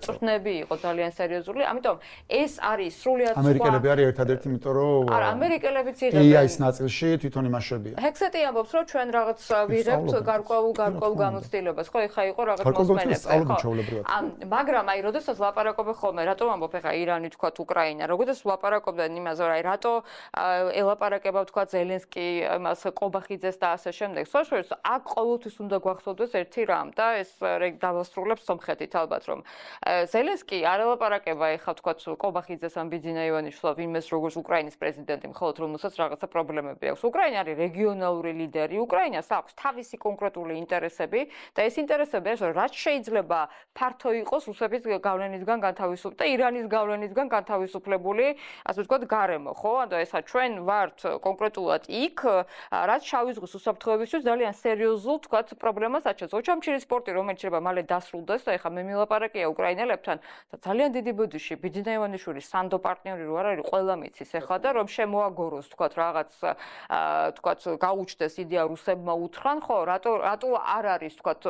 წვრთნები იყო ძალიან სერიოზული, ამიტომ ეს არის სრულიად სხვა. ამერიკელები არის ერთადერთი, იმიტომ რომ არა, ამერიკელები AI-ის ნაწილში თვითონ იმაშებია. ჰექსეტი ამბობს, რომ ჩვენ რაღაც ვიღებთ გარკვეულ გამოცდილებას, ხო, ეხა იყო რაღაც მოსმენები, მაგრამ აი, როდესაც ლაპარაკობენ ხოლმე, რატო ამბობ ეხა ირანი თქვათ უკრაინა, როდესაც ლაპარაკობდნენ იმაზე, აი, რატო ელაპარაკება თქვათ ზელენსკი, მას ყობახიძეს და ასე შემდეგ. საშუალოდ აქ ყოველთვის უნდა გვახსოვდეს ერთი რამ და ეს დავასრულებს სომხეთით ალბათ, რომ ზელენსკი არ ელაპარაკება ეხა თქვათ ყობახიძეს ან ბიძინა ივანიშვილს, იმეს როგორც უკრაინის პრეზიდენტი, მხოლოდ რომელსაც რაღაცა პრობლემები აქვს. უკრაინა არის რეგიონალური ლიდერი, უკრაინას აქვს თავისი კონკრეტული ინტერესები და ეს ინტერესები არის, რომ რაც შეიძლება ფართო იყოს რუსების გავლენისგან განთავისუფლებული და ირანის გავლენისგან განთავისუფლებული, ასე ვთქვათ, გარემო, ხო? ანუ ესა ჩვენ ვართ კონკრეტულად იქ, რაც შავი ზღვის უსაფრთხოებისთვის ძალიან სერიოზულ, ვთქვათ, პრობლემას აჩენს. ოჩამჩირის პორტი, რომელიც შეიძლება მალე დასრულდეს და ეხა მე მილაპარაკია უკრაინელებთან და ძალიან დიდი ბოდიში ბიძინა ივანიშვილის სანდო პარტნიორი რო არ არის, ყველა მიცის ეხლა და რომ შემოაგოროს თქვათ რაღაც თქვათ გაუჩნდეს იდეა რუსებმა უთხრან ხო რატო არ არის თქვათ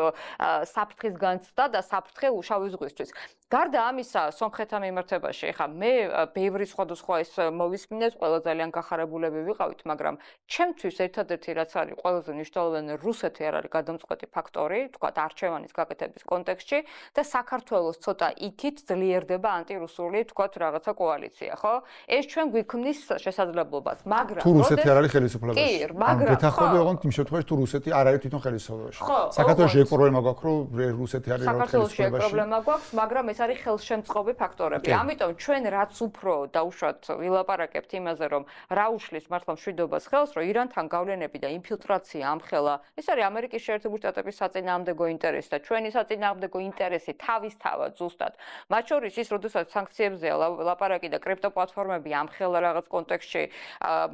საფრთხის განცდა და საფრთხე შავი ზღვისთვის გარდა ამისა სომხეთთან მიმართებაში ეხა მე ბევრი სხვადასხვა ეს მოვისმინეთ ყველა ძალიან გახარებულები ვიყავით მაგრამ ჩემთვის ერთადერთი რაც არის ყველაზე მნიშვნელოვანი რუსეთი არ არის გადამწყვეტი ფაქტორი თქვათ არჩევანის გაკეთების კონტექსტში და საქართველოს ცოტა იქით ძლიერდება ანტირუსული თქვათ რაღაცა კოალიცია ხო ეს ჩვენ გვიქმნის შესაძლებლობას მაგრამ თუ რუსეთი არ არის ხელისუფლებაში კი მაგრამ გეთახმები ოღონდ იმ შემთხვევაში თუ რუსეთი არ არის თვითონ ხელისუფლებაში საქართველოს შე პრობლემა გვაქვს რომ რუსეთი არის ხელისუფლებაში პრობლემა გვაქვს მაგრამ ეს არის ხელშემწყობი ფაქტორები ამიტომ ჩვენ რაც უფრო დაუშვათ ვილაპარაკებთ იმაზე რომ რა უშლის მართლა მშვიდობას ხელს რომ ირანთან გავლენები და ინფილტრაცია ამხელა ეს არის ამერიკის შეერთებული შტატების საწინააღმდეგო ინტერესი და ჩვენი საწინააღმდეგო ინტერესი თავისთავად ზუსტად მათ შორის ის როდესაც სანქციებზეა ლაპარაკი და კრიპტოპლატფორმები ამხელა რაღაც კონტექსტში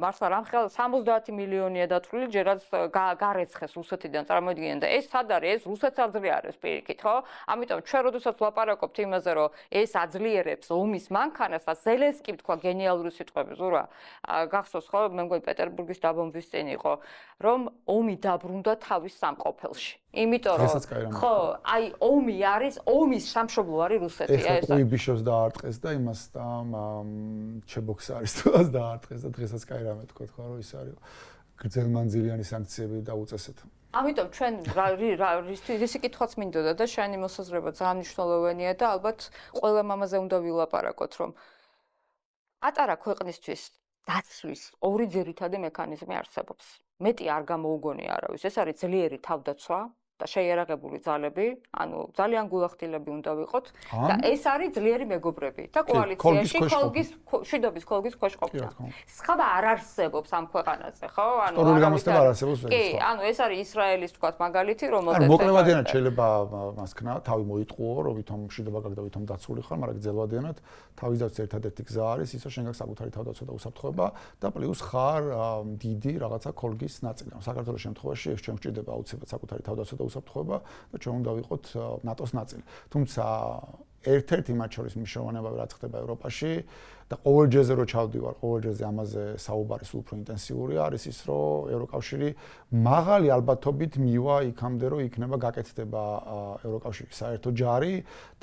მართლა რამხელა 70 მილიონია დათვლილი ჯერაც გარეცხეს რუსეთიდან წარმოიდგინეთ და ეს სად არის ეს რუსეთს აძლიერებს პირიქით ხო ამიტომ ჩვენ როდესაც ვლაპარაკობთ იმაზე რომ ეს აძლიერებს ომის მანქანას და ზელენსკი თქვა გენიალური სიტყვები ზურა გახსოვს ხო მე მგონი პეტერბურგის დაბომბვის წინ იყო რომ ომი დაბრუნდა თავის სამყოფელში იმიტომ რომ ხო აი ომი არის ომის სამშობლო არის რუსეთი ეს ყუიბიშოს დაარტყეს და იმას და ჩებოქსარის თავს დაარტყეს და დღესაც კაი რამე თქვა ხო რომ ის არის გრძელმანძილიანი სანქციები დაუწესეთ ამიტომ ჩვენ რისი კითხვაც მინდოდა და შენი მოსაზრება ძალიან მნიშვნელოვანია და ალბათ ყველა მამაზე უნდა ვილაპარაკოთ რომ პატარა ქვეყნისთვის დაცვის ორი ძირითადი მექანიზმი არსებობს მეტი არ გამოუგონია არავის ეს არის ძლიერი თავდაცვა და შეიარაღებული ძალები, ანუ ძალიან გულახდილები უნდა ვიყოთ და ეს არის ძლიერი მეგობრები და კოალიციაში შვიდობის ქოლგის ქვეშ ყოფნა. სხვა არ არსებობს ამ ქვეყანაზე, ხო? ანუ სტორიული გამოცდილება არ არსებობს. კი, ანუ ეს არის ისრაელის თქვათ მაგალითი, რომელზეც მოკლევადიანად შეიძლება მას ქნა, თავი მოიტყუო, რომ ვითომ მშვიდობა გაქვს და ვითომ დაცული ხარ, მაგრამ გრძელვადიანად თავის დაცვის ერთადერთი გზა არის ის, რომ შენ გაქვს საკუთარი თავდაცვა და უსაფრთხოება და პლუს ხარ დიდი რაღაცა ქოლგის ნაწილი. საქართველოს შემთხვევაში ეს ჩვენ გვჭირდება აუცილებლად საკუთარი თავდაცვა და უსაფრთხოება და ჩვენ უნდა ვიყოთ ნატოს ნაწილი. თუმცა ერთ-ერთი მათ შორის მნიშვნელოვანი რაც ხდება ევროპაში და ყოველ ჯერზე რო ჩავდივარ, ყოველ ჯერზე ამაზე საუბარი სულ უფრო ინტენსიური არის ის, რომ ევროკავშირი მაღალი ალბათობით მივა იქამდე, რომ იქნება გაკეთდება ევროკავშირის საერთო ჯარი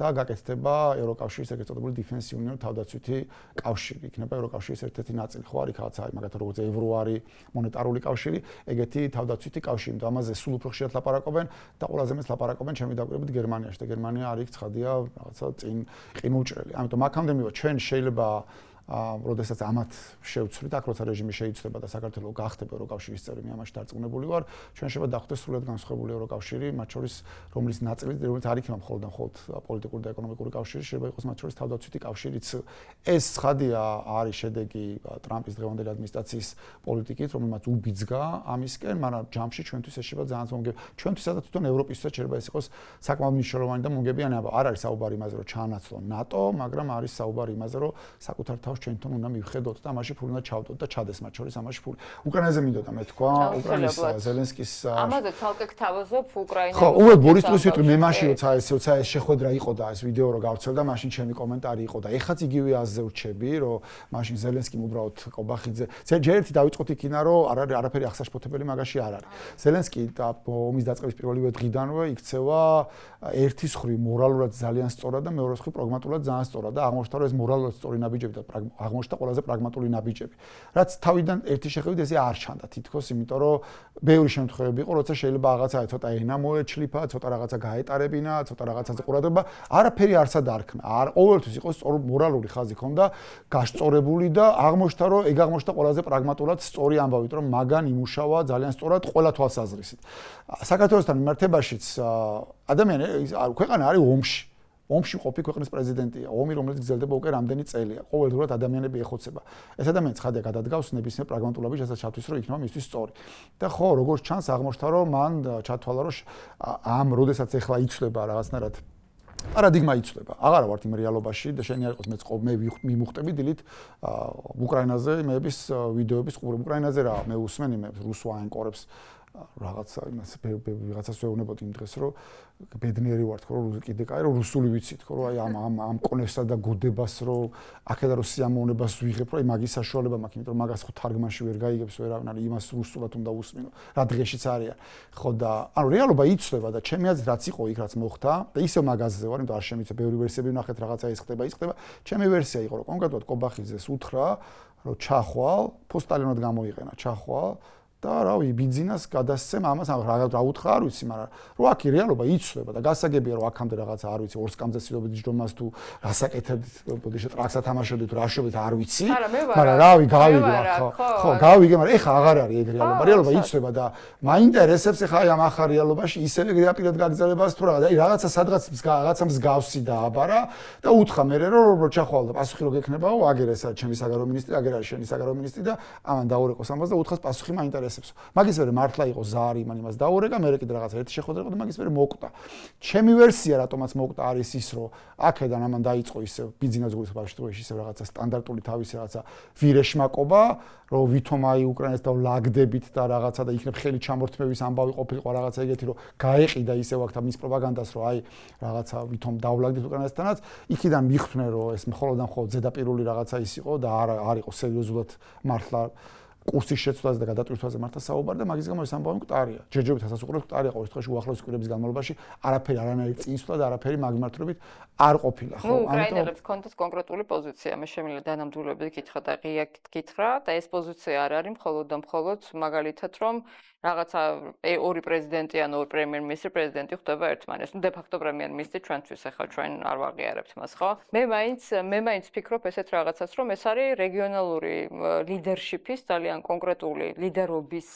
და გაკეთდება ევროკავშირის ეგრეთ წოდებული Defense Union თავდაცვითი კავშირი. იქნება ევროკავშირის ერთ-ერთი ნაწილი, ხო არის რაღაცა, მაგათაც როგორც ევრო არის მონეტარული კავშირი, ეგეთი თავდაცვითი კავშირი. და ამაზე სულ უფრო ხშირად ლაპარაკობენ და ყველაზე მეტს ლაპარაკობენ ჩემი დაკვირვებით გერმანიაში და გერმანია არის ცხადია რაღაცა წინ ყინულჭრელი. ამიტომ აქამდე მივა ჩვენ შეიძლება როდესაც ამათ შევცვლით, აქ როცა რეჟიმი შეიცვლება და საქართველოს გახდება ევროკავშირის წევრი, მე ამაში დარწმუნებული ვარ, ჩვენ შეიძლება დავხდეს სრულად განსხვავებული ევროკავშირი, მათ შორის რომლის ნაწილი, რომელიც არ იქნება მხოლოდ პოლიტიკური და ეკონომიკური კავშირი, შეიძლება იყოს მათ შორის თავდაცვითი კავშირიც. ეს ცხადია არის შედეგი ტრამპის დღევანდელი ადმინისტრაციის პოლიტიკით, რომელმაც უბიძგა ამისკენ, მაგრამ ჯამში ჩვენთვის ეს შეიძლება ძალიან მომგები. ჩვენთვისაც და თვითონ ევროპისთვისაც შეიძლება ეს იყოს საკმაოდ მნიშვნელოვანი და მომგებიანი. არ არის საუბარი იმაზე, რომ ჩაანაცვლონ ნატო, მაგრამ არის საუბარი იმაზე, რომ საკუთარ ჩვენ თვითონ უნდა მივხედოთ და ამაში ფული უნდა ჩავდოთ და ჩადეს მათ შორის ამაში ფული. უკრაინაზე მინდოდა მე თქვა, უკრაინის ზელენსკის ამაზე ცალკე გთავაზობ უკრაინას. ხო, უბრალოდ ბორის პლუს ვიტყვი მე მაშინ როცა ეს შეხვედრა იყო და ეს ვიდეო რო გავრცელდა, მაშინ ჩემი კომენტარი იყო და ეხაც იგივე აზზე ვრჩები, რომ მაშინ ზელენსკიმ უბრალოდ კობახიძე ჯერ ერთი დავიწყოთ იქინა, რომ არაფერი ახსაშფოთებელი მაგაში არ არის. ზელენსკი ომის დაწყების პირველივე დღიდანვე იქცევა ერთის მხრივ მორალურად ძალიან სწორად და მეორეს მხრივ პრაგმატულად ძალიან სწორად და აღმოჩნდა რომ ეს მორალურად სწორი ნაბიჯები და აღმოჩნდა ყველაზე პრაგმატული ნაბიჯები. რაც თავიდან ერთი შეხედვით ესე არ ჩანდა თითქოს, იმიტომ რომ ბევრი შემთხვევები იყო, როცა შეიძლება რაღაცა ცოტა ენა მოეჩლიფა, ცოტა რაღაცა გაეტარებინა, ცოტა რაღაცაზე ყურადღება, არაფერი არც ადარქნა. ყოველთვის იყო სწორი მორალური ხაზი ქონდა, გასწორებული და აღმოჩნდა რომ ეგ აღმოჩნდა ყველაზე პრაგმატულად სწორი ამბავით, რომ მაგან იმუშავა ძალიან სწორად ყველა თვალსაზრისით. საქართველოსთან მიმართებაშიც ადამიანი ქვეყანა არის ომში. ომში ყოფი ქვეყნის პრეზიდენტია, ომი რომელიც გრძელდება უკვე რამდენი წელია. ყოველდღურად ადამიანები ეხოცება. ეს ადამიანი ცხადია გადადგავს ნებისმიერ პრაგმატულობის შესაძლებლობას, რომ იქნება მისთვის სწორი. და ხო, როგორც ჩანს, აღმოჩნდა, რომ მან ჩათვალა, რომ ამ როდესაც ეხლა იცვლება რაღაცნაირად პარადიგმა იცვლება. აღარა ვართ იმ რეალობაში და შენი არ იყოს მე მიმუხტები დილით უკრაინაზე მეების ვიდეოების ყურებ. უკრაინაზე რა მე უსმენ იმებს რუსულ ანკორებს რაღაცა იმას ვიღაცას ვეუბნებოდი იმ დღეს რომ ბედნიერი ვარ თქო რომ კიდე კაი რომ რუსული ვიცით თქო რომ აი ამ კონესსა და გოდებას რომ აქედა რომ სიამოვნებას ვიღებ რომ აი მაგის საშუალება მაქვს იმიტომ რომ მაგას ხო თარგმანში ვერ გაიგებს ვერავინ არის იმას რუსულად უნდა უსმინო რა დღეშიც არის ხო და ანუ რეალობა იცვლება და ჩემი აზრით რაც იყო იქ რაც მოხდა და ისევ მაგაზზე ვარ იმიტომ არ შემიძლია ბევრი ვერსიები ვნახეთ რაღაცა ის ხდება ჩემი ვერსია იყო რომ კონკრეტულად კობახიძეს უთხრა რომ ჩახვალ პოსტალიონად გამოიყენა ჩახვალ და რავი ბიძინას გადასცემ ამას რა უთხრა არ ვიცი მაგრამ რო აქ რეალობა იცვლება და გასაგებია რომ აქამდე რაღაცა არ ვიცი ორსკამზე ცდილობთ ჯდომას თუ რასაკეთებდით ბოდიში ტრაქსა თამაშობდით თუ რა შობდით არ ვიცი მაგრამ რავი გავიგე ხო გავიგე მაგრამ ეხა აღარ არის ეგ რეალობა იცვლება და მაინტერესებს ეხა აი ამ ახალ რეალობაში ისევე გეაპირებ გაგრძელებას თუ რაღაცა რაღაცა მსგავსი დააბარა და უთხრა მე რომ ჩახვალ და პასუხი რო გექნებაო აგერ ესა ჩემი საგარეო მინისტრი აგერ არის შენი საგარეო მინისტრი და ამან დაურეკოს ამას და უთხრას პასუხი მაინტერესებს მაგის მერე მართლა იყო ზარი იმან იმას დაურეკა მე კიდე რაღაცა ერთი შეხვედრა იყო და მაგის მერე მოკვდა ჩემი ვერსია რატომაც მოკვდა არის ის რომ აქედან ამან დაიწყო ისე ბიზნეს გულისხმობაში ისე რაღაცა სტანდარტული თავისი რაღაცა ვირეშმაკობა რომ ვითომ აი უკრაინას დავლაგდებით და რაღაცა და იქნებ ხელი ჩამორთმევის ამბავი ყოფილიყო რაღაცა ეგეთი რომ გაეყიდა ისევ აქ მის პროპაგანდას რომ აი რაღაცა ვითომ დავლაგდით უკრაინასთანაც იქიდან მიხვდნენ რომ ეს მხოლოდ ზედაპირული რაღაცა ის იყო და არ იყო სერიოზულად მართლა კურსის შეცვლაზე და გადატვირთვაზე მართლა საუბარი და მაგის გამო ეს ამბავი მკვდარია. ჯერჯერობით ასასუყრებს მკვდარია ყოველ შემთხვევაში უახლოესი კვირების განმავლობაში არაფერი არანაირი წინსვლა და არაფერი მაგმართლებით არ ყოფილა. ხო, უკრაინელებს კონტექსტ კონკრეტული პოზიცია. მე შემიძლია დანამდვილებით გითხრა და ღია გითხრა და ეს პოზიცია არ არის მხოლოდ და მხოლოდ მაგალითად რომ რაღაცა ორი პრეზიდენტი ან ორი პრემიერ-მინისტრი პრეზიდენტი ხდება ერთმანეთს. ნუ დე-ფაქტო პრემიერ-მინისტრი ჩვენთვის ახლა ჩვენ არ ვაღიარებთ მას, ხო? მე მაინც ვფიქრობ ესეთ რაღაცას, რომ ეს არის რეგიონალური ლიდერშიპის ძალიან კონკრეტული ლიდერობის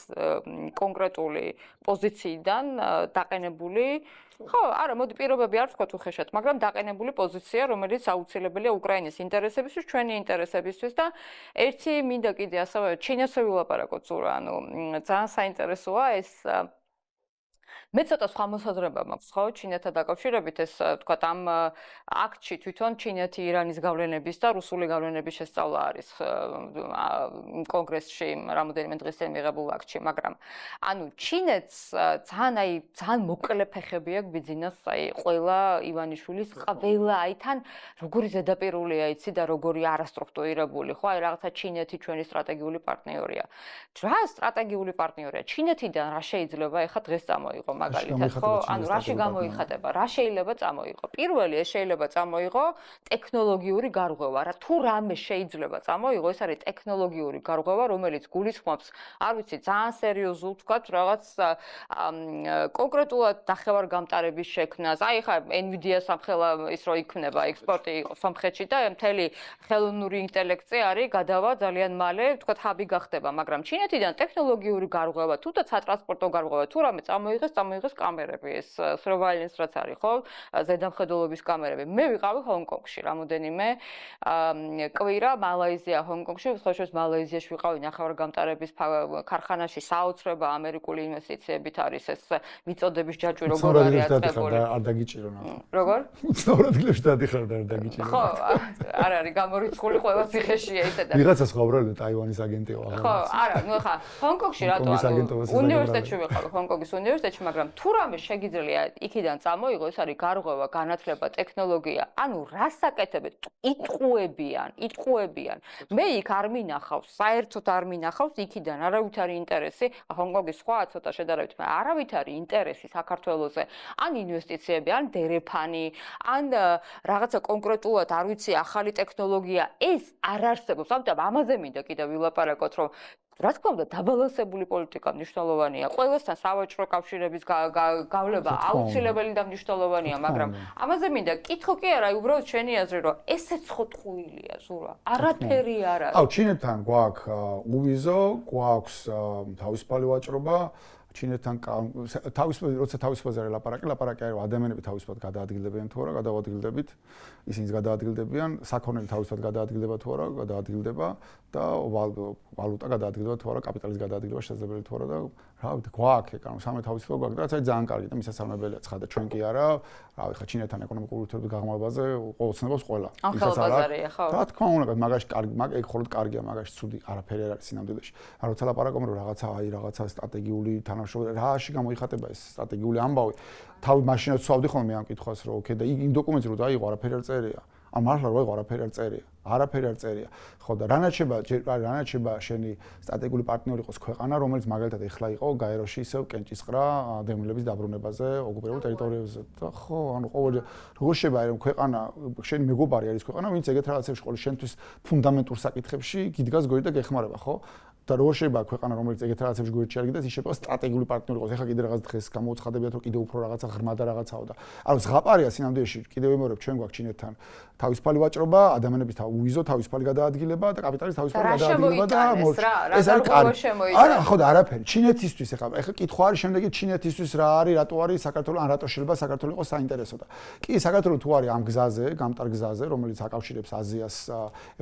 კონკრეტული პოზიციიდან დაყენებული ხო, არა, მოდი პირობები არ ვთქვათ უხეშად, მაგრამ დაყენებული პოზიცია, რომელიც აუცილებელია უკრაინის ინტერესებისთვის, ჩვენი ინტერესებისთვის და ერთი მინდა კიდე ასევე ჩინეთსა ვილაპარაკოთ ზურა, ანუ ძალიან საინტერესოა ეს მე ცოტა სხვა მოსაზრება მაქვს, ხო, ჩინეთთან დაკავშირებით ეს თქვათ ამ აქტში თვითონ ჩინეთი ირანის გავლენების და რუსული გავლენების შესწავლა არის კონგრესში რამოდენიმე დღის წინ მიღებულ აქტში, მაგრამ ანუ ჩინეთს ძალიან მოკლე ფეხები აქვს ბიზნეს, ყველა ივანიშვილის ყველა თან როგორი ზედაპირულია იცი და როგორი არასტრუქტურირებული, ხო, რაღაცა ჩინეთი ჩვენი სტრატეგიული პარტნიორია. რა სტრატეგიული პარტნიორია? ჩინეთიდან რა შეიძლება ეხა დღეს წამოიღო მაგალითად, ხო? ანუ რაში გამოიხატება? რა შეიძლება წამოიღო? პირველი ეს შეიძლება წამოიღო ტექნოლოგიური გარღვევა. რა თუ რამე შეიძლება წამოიღო, ეს არის ტექნოლოგიური გარღვევა, რომელიც გულისხმობს, არ ვიცი, ძალიან სერიოზულ თქვათ რაღაც კონკრეტულად ნახევარგამტარების შექმნას. აი ხა Nvidia სამხელა ის რო იქნება ექსპორტი იყოს სომხეთში და მთელი ხელოვნური ინტელექტი არის გადავა ძალიან მალე, თქვათ ჰაბი გახდება, მაგრამ ჩინეთიდან ტექნოლოგიური გარღვევა, თუნდაც სატრანსპორტო გარღვევა, თუ რამე წამოიღეს კამერები, ეს surveillance რაც არის, ხო? ზედამხედველობის კამერები. მე ვიყავი ჰონკონგში, რამოდენიმე კვირა მალაიზია, ჰონკონგში, ხოშოს მალაიზიაში ვიყავი ნახევარგამტარების ქარხანაში საოცრება ამერიკული ინვესტიციებით არის ეს მიწოდების ჯაჭვი როგორ არის აწყებული. არ დაგიჭირო. როგორ? უცნაურადღლებში დადიხარ და არ დაგიჭირო. ხო, არ არის გამორიცხული ყველა ციხეშია ისედაც. ვიღაცას ხვავრალი ტაივანის აგენტია აღარ. ხო, არა, ნუ ხა ჰონკონგში რატო უნივერსიტეტში ვიყავი, ჰონკონგის უნივერსიტეტში, მაგრამ თუ რამე შეგიძლია იქიდან წამოიღო, ეს არის გარღვევა, განათლება, ტექნოლოგია, ანუ რას აკეთებენ? იტყუებიან. მე იქ არ მინახავს, საერთოდ არ მინახავს იქიდან არავითარი ინტერესი, ჰონკონგის სხვა ცოტა შედარებით, არავითარი ინტერესი საქართველოზე, ან ინვესტიციები, ან დერეფანი, ან რაღაცა კონკრეტულად არ ვიცი, ახალი ტექნოლოგია, ეს არ არსებობს. ამაზე მინდა კიდევ ვილაპარაკოთ, რომ რა თქმა უნდა, დაბალანსებული პოლიტიკა მნიშვნელოვანია. ყველასთან სავაჭრო კავშირების გავლება აუცილებელი და მნიშვნელოვანია, მაგრამ ამაზე მინდა კითხო კი არა, უბრალოდ შენი აზრი, რომ ესეც ხო ტყუილია, ზურა. არაფერი არ არის. აუ, ჩინეთთან გვაქვს უვიზო, გვაქვს თავისუფალი ვაჭრობა. ჩინეთთან როცა თავისუფალზე ლაპარაკი არის, რომ ადამიანები თავისუფლად გადაადგილდებიან თუ არა, გადაადგილდებით, ისინიც გადაადგილდებიან, საქონელი თავისუფლად გადაადგილდება თუ არა, გადაადგილდება და ვალუტა გადაადგილდება თუ არა, კაპიტალის გადაადგილება შესაძლებელი თუ არა და რა ვიცი, გვაქვს ეგ, ანუ სამე თავისუფლება გვაქვს და რაც არის ძალიან კარგი და მისასალმებელია ცხადა ჩვენ კი არა, რავი ხა ჩინეთთან ეკონომიკური ურთიერთობის გაღრმავებაზე ყოველწნებას ყველა. ახალბაზარია, ხო. რა თქმა უნდა, მაგაში კარგი, ეგ ხოლოდ კარგია, მაგაში ცუდი არაფერი არ არის სინამდვილეში. ან როცა ლაპარაკობ რომ რაღაცა სტრატეგიული რაში გამოიხატება ეს სტრატეგიული ამბავი. თავი მაშინაც ვსვავდი ხოლმე ამ კითხვას, რომ ოკეი და იმ დოკუმენტს რო დაიღო, არაფერი არ წერია. ან მართლა რო აიღო, არაფერი არ წერია. არაფერი არ წერია. ხო და რანაჩება შენი სტრატეგიული პარტნიორი იყოს ქვეყანა, რომელიც მაგალითად ეხლა იყო გაეროში ისევ კენჭისყრა დევნილების დაბრუნებაზე ოკუპირებულ ტერიტორიებზე. და ხო, ანუ ყოველდღე როგორ შეიძლება რომ ქვეყანა შენი მეგობარი არის ქვეყანა, ვინც ეგეთ რაღაცებში ყოლის შენთვის ფუნდამენტურ საკითხებში გიდგას გორი და გეხმარება, ხო? და როგორ შეიძლება ქვეყანა რომელიც ეგეთ რაღაცებში გვერდში არ გიდგას, ის შეიძლება სტრატეგიული პარტნიორი იყოს. ეხლა კიდე რაღაც დღეს გამოუცხადებიათ, რომ კიდე უფრო რაღაცა ღრმა და რაღაცაო და ანუ ზღაპარია სინამდვილეში, კიდე ვიმეორებ, ჩვენ გვაქვს ჩინეთთან თავისუფალი ვაჭრობა, ადამიანების უვიზო თავისუფალი გადაადგილება და კაპიტალის თავისუფალი გადაადგილება და ეს არის კარგი. არა, ხო და არაფერი. ჩინეთისთვის ეხლა კითხვა არის შემდეგი ჩინეთისთვის რა არის, რატო არის საქართველოს, ან რატო შეიძლება საქართველოს იყოს საინტერესო და კი საქართველოს თუ არის ამ გზაზე, გამტარ გზაზე, რომელიც აკავშირებს აზიას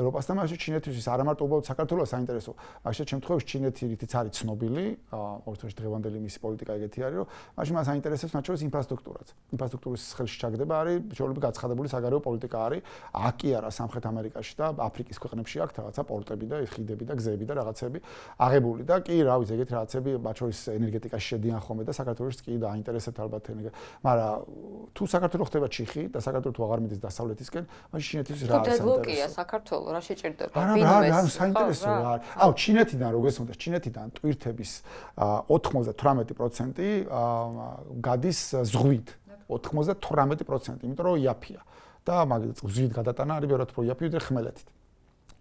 ევროპასთან, მაშინ ჩინეთისთვის არა მარტო უბრალოდ საქართველოს საინტერესო, მაშინ შემთხვევაში ჩინეთი რითიც არის ცნობილი, ოქროში დღევანდელი მისი პოლიტიკა ეგეთი არის, რომ მაშინ მას აინტერესებს მათ შორის ინფრასტრუქტურაც. ინფრასტრუქტურის ხელში ჩაგდება არის შეიძლება გაცხადებული საგარეო პოლიტიკა არის. აქ კი არა სამხრეთ ამერიკაში და აფრიკის ქვეყნებში აქვს რაღაცა პორტები და ხიდები და გზები და რაღაცები აღებული და კი რა ვიცი ეგეთ რაღაცები მათ შორის ენერგეტიკაში შედიან ხოლმე და საქართველოს კი დაინტერესებთ ალბათ ენერგია. მაგრამ თუ საქართველოს ხდება ჩიხი და საქართველოს თუ აღარ მიდის დასავლეთისკენ, მაშინ ჩინეთის რა არის საინტერესო? დედლოკია საქართველოს, რა შეჭირდება? რა საინტერესო რა არის? აუ ჩინეთიდან როგორ გესმოდა, ჩინეთიდან ტვირთების 98% გადის ზღვით. 98%, იმიტომ რომ იაფია. და მაგით ზღვით გადატანა არის ბევრად უფრო იაფი ვიდრე ხმელეთით.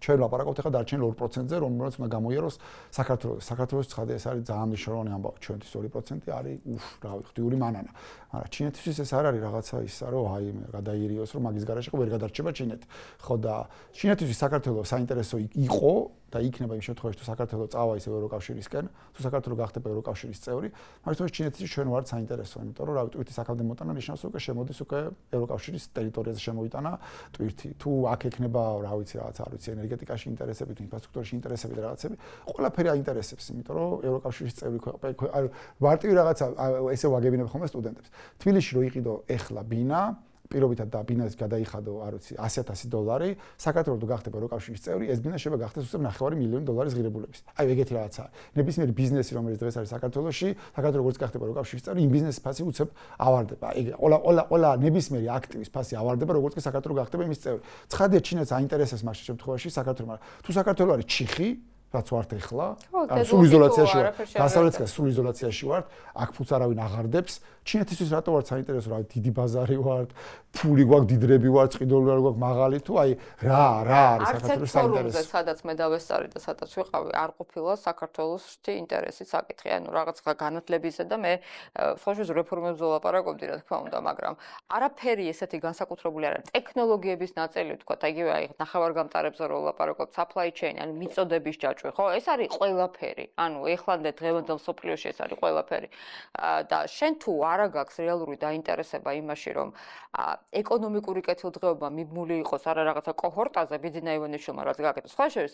ჩვენ ვლაპარაკობთ ახლა დარჩენილ 2%-ზე, რომელიც უნდა გამოიაროს საქართველოს. საქართველოს ცხადია ეს არის ძალიან მნიშვნელოვანი ამბავი. ჩვენთვის 2% არის რა ვიცი, ხდიური მანანა. მაგრამ ჩინეთისთვის ეს არ არის რაღაცა ისა, რომ აი მე გადაირიოს, რომ მაგის გარშე ვერ გადარჩება ჩინეთი. ხო და ჩინეთთვის საქართველოს საინტერესო იყო და იქნება იმ შემთხვევაში თუ საქართველოს წავა ისე ევროკავშირისკენ, თუ საქართველოს გახდება ევროკავშირის წევრი, მაგ შემთხვევაში ჩინეთში ჩვენ ვართ საინტერესო, იმიტომ რომ რავი, ტვირთის აქამდე მოტანა ნიშნავს უკვე შემოდის უკვე ევროკავშირის ტერიტორიაზე შემოიტანა ტვირთი. თუ აქ ექნება, რა ვიცი, რაღაც არ ვიცი, ენერგეტიკაში ინტერესები, თუ ინფრასტრუქტურაში ინტერესები და რაღაცები, ყველაფერი აინტერესებს, იმიტომ რომ ევროკავშირის წევრი ქვეყანა, მარტივი რაღაცა ესე ვაგებინებ ხოლმე სტუდენტებს. თბილისში რო იყიდო ეხლა ბინა პირობითად და ბინას გადაიხადო, არ ვიცი, $100,000, საქართველოს თუ გახდება ევროკავშირის წევრი, ეს ბინა შეიძლება გახდეს უცებ $9,000,000 ღირებულების. აი ეგეთი რაღაცაა. ნებისმიერი ბიზნესი, რომელიც დღეს არის საქართველოში, საქართველოს როგორც გახდება ევროკავშირის წევრი, იმ ბიზნესის ფასი უცებ ავარდება. ეგ ყველა ნებისმიერი აქტივის ფასი ავარდება, როგორც კი საქართველოს გახდება იმის წევრი. ცხადია, ჩინეთს აინტერესებს მაგ შემთხვევაში საქართველოს, მაგრამ თუ საქართველოს არის ჩიხი რაც ვართ ეხლა, სულ იზოლაციაში ვართ, დასავლეთიდან სულ იზოლაციაში ვართ, აქ ფულს არავინ აღარდებს. ჩინეთისთვის რატო ვართ საინტერესო, რა დიდი ბაზარი ვართ, ფული გვაქვს, დიდრები ვართ, წყიდული გვაქვს, მაღალი თუ აი რა არის საქართველოს საინტერესო. სადაც მე დავესწარი და სადაც ვიყავი, არ ყოფილა საქართველოსში ინტერესის საკითხი, ანუ რაღაც განათლებისა და მე სოციალურ რეფორმებზე ვლაპარაკობდი, რა თქმა უნდა, მაგრამ არაფერი ესეთი განსაკუთრებული არ არის. ტექნოლოგიების ნაწილი ვთქვათ, იგივე აი ნახევარგამტარებზე რო ვლაპარაკობ, supply chain, ანუ მიწოდების ჯაჭვი, ხო, ეს არის ყველაფერი. ანუ ეხლანდ დღევანდელ სოფლიოში ეს არის ყველაფერი. და შენ თუ არა გაქვს რეალური დაინტერესება იმაში, რომ ეკონომიკური კეთილდღეობა მიბმული იყოს არა რაღაცა კოჰორტაზე, ბიძინა ივანიშვილმა რაც გააკეთა. სხვა შორის,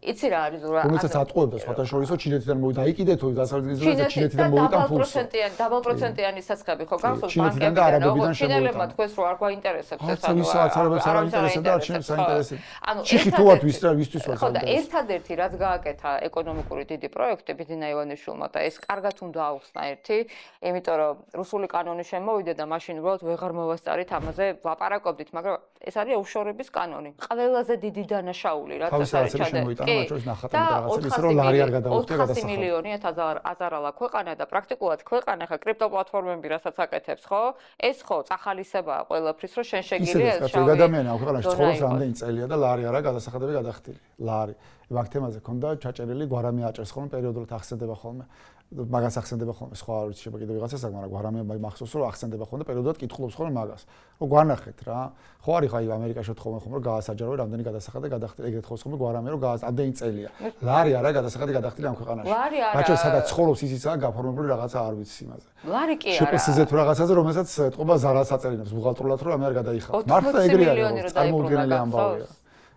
იცი რა არის, რომელსაც ატყუებდა სხვათა შორისო ჩინეთიდან მოვიდა, აიკიდეთო დასავლეთიდან ჩინეთიდან მოვიდა ფულს. დაბალპროცენტიანი სასწრაფი ხო გახსოვს ბანკებიდან, ხო, ჩინელებმა თქვენს რო არ გვაინტერესებს ეს ანუ არაბებს არ აინტერესებდა, არ ჩინეთს აინტერესებდა. ჩიხი თუ ვართ ვისთვის ვართ. ხო და ერთადერთი რაც გააკეთა ეკონომიკური დიდი პროექტი ბიძინა ივანიშვილმა და ეს კარგად უნდა აუხსნა ერთი, იმიტომ რომ რუსული კანონი შემოვიდა და მაშინ უბრალოდ ვეღარ მოვასწარით ამაზე ვლაპარაკობდით, მაგრამ ეს არის ოფშორების კანონი. ყველაზე დიდი დანაშაული რაც არის ჩადე. $400 მილიონი აზარალა ქვეყანა და პრაქტიკულად ქვეყანა ხა კრიპტოპლატფორმები რასაც აკეთებს, ხო? ეს ხო წახალისებაა ყველაფრის, რომ შენ შეგიძლია ეს შავი. ადამიანი ამ ქვეყანაში ცხოვრობს რამდენი წელია და ლარი არა გადასახადები გადახდილი. ლარი. მაგ თემაზე ქონდა ჩაჭერილი გვარამი აჭერს ხოლმე პერიოდულად ახსენდება ხოლმე. მაგას ახსენდება ხოლმე სხვა არ ვიცი შეიძლება კიდევ ვიღაცას აქვს, მაგრამ გვარამი მახსოვს რომ ახსენდება ხოლმე პერიოდულად კითხულობს ხოლმე მაგას. რომ გვანახეთ რა. ხო არის ხა ამერიკაში თხოვენ ხოლმე რომ გაასაჯარო რამდენი გადასახადი გადახდილი. ეგრეთ ხოს ხოლმე გვარამი რომ ამდენი წელია. ლარი არა გადასახადი გადახდილი ამ ქვეყანაში. ლარი არა. რაჭო სადაც ცხოვრობს ისიცაა გაფორმებული რაღაცა არ ვიცი იმაზე. ლარი კი არა. შეფასზე თუ რაღაცაზე რომელსაც ეთყობა ზარალს აწერინებს ბუღალტრულად რომ ამერ გადაიხადოს. მართლა ეგრე არის. წარმოუდგენელი ამბავია.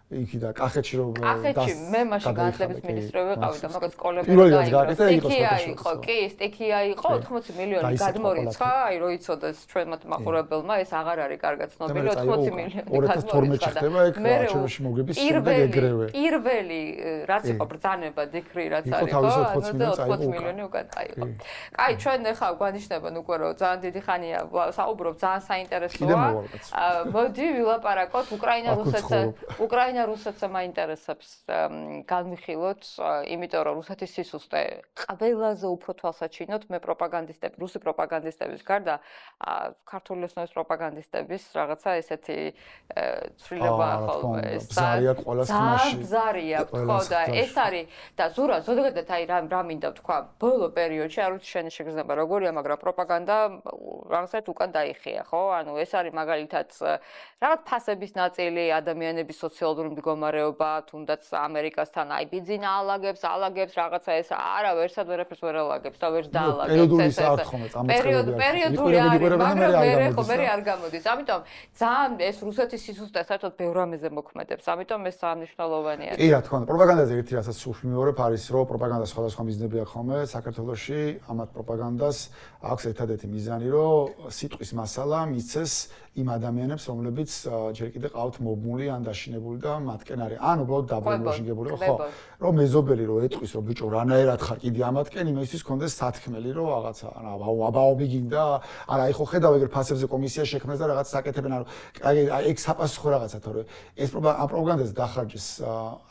იქიდან კახეთში რომ კახეთში მე მაშინ განათლების მინისტრი ვიყავი და მაგას სკოლები იყო, კი, სტიქია იყო 80 მილიონი გადმორიცხა, აი რო იცოდეს ჩვენმა მაყურებელმა, ეს აღარ არის კარგად ცნობილი 80 მილიონი გადმორიცხა. 2012-ში ხდება ეგ არჩევნებში მოგების შემდეგ ეგრევე. პირველი რაც იყო ბრძანება დიქრი რაც არის, ხო, 80 მილიონი უკან აიყო. კაი, ჩვენ ახლა გვანიშნებენ უკვე რომ ძალიან დიდი ხანია საუბრობ, ძალიან საინტერესოა. მოდი ვილაპარაკოთ უკრაინა რუსეთს მაინტერესებს განვიხილოთ, იმიტომ რომ რუსეთის სისუსტე ყველაზე უფრო თვალსაჩინოთ მე რუსი პროპაგანდისტების გარდა ქართული ოსნობის პროპაგანდისტების რაღაცა ესეთი ცვლილება ხოლმე ზარია ყოველას ხმაში. ზარია, ხო და ეს არის და ზოგადად აი რა მინდა ვთქვა, ბოლო პერიოდში არ ვიცი შენი შეგრძნება როგორია, მაგრამ პროპაგანდა რაღაცა უკან დაიხია, ხო? ანუ ეს არის მაგალითად რაღაც ფასების ნაწილი, ადამიანების სოციალური მდგომარეობა, თუნდაც ამერიკასთან აი ბიძინა ალაგებს რაღაცა ეს არა ვერსად ვერაფერს ვერ ალაგებს და ვერც დაალაგებს პერიოდული არის, მაგრამ მე არ გამოდის. ამიტომ ძალიან ეს რუსეთის სისუსტე საერთოდ ბევრ რამეზე მოქმედებს. ამიტომ ეს ძალიან მნიშვნელოვანია. კი, რა თქმა უნდა, პროპაგანდაზე ერთი რასაც სულ მიმეორებ არის, რომ პროპაგანდა სხვადასხვა მიზნები აქვს ხოლმე საქართველოში, ამათ პროპაგანდას აქვს ერთადერთი მიზანი, რომ სიტყვის მასალა მიცეს იმ ადამიანებს, რომლებიც ჯერ კიდევ ყავთ მობმული ან დაშინებული და მათკენ არის. ან უბრალოდ დაბრუნებული, ხო? რომ მეზობელი რომ ეტყვის, რომ ბიჭო, რანაირად ხარ კიდე ამათკენ, იმისთვის კონდეს სათქმელი, რომ რაღაცა, აბაობი გინდა, არა, აი ხო ხედავ ეგრე ფასებზე კომისია შექმნეს და რაღაც საკეთებენ, ანუ ეგ საპასუხო რაღაცა, თორე ეს ამ პროპაგანდაზე დახარჯეს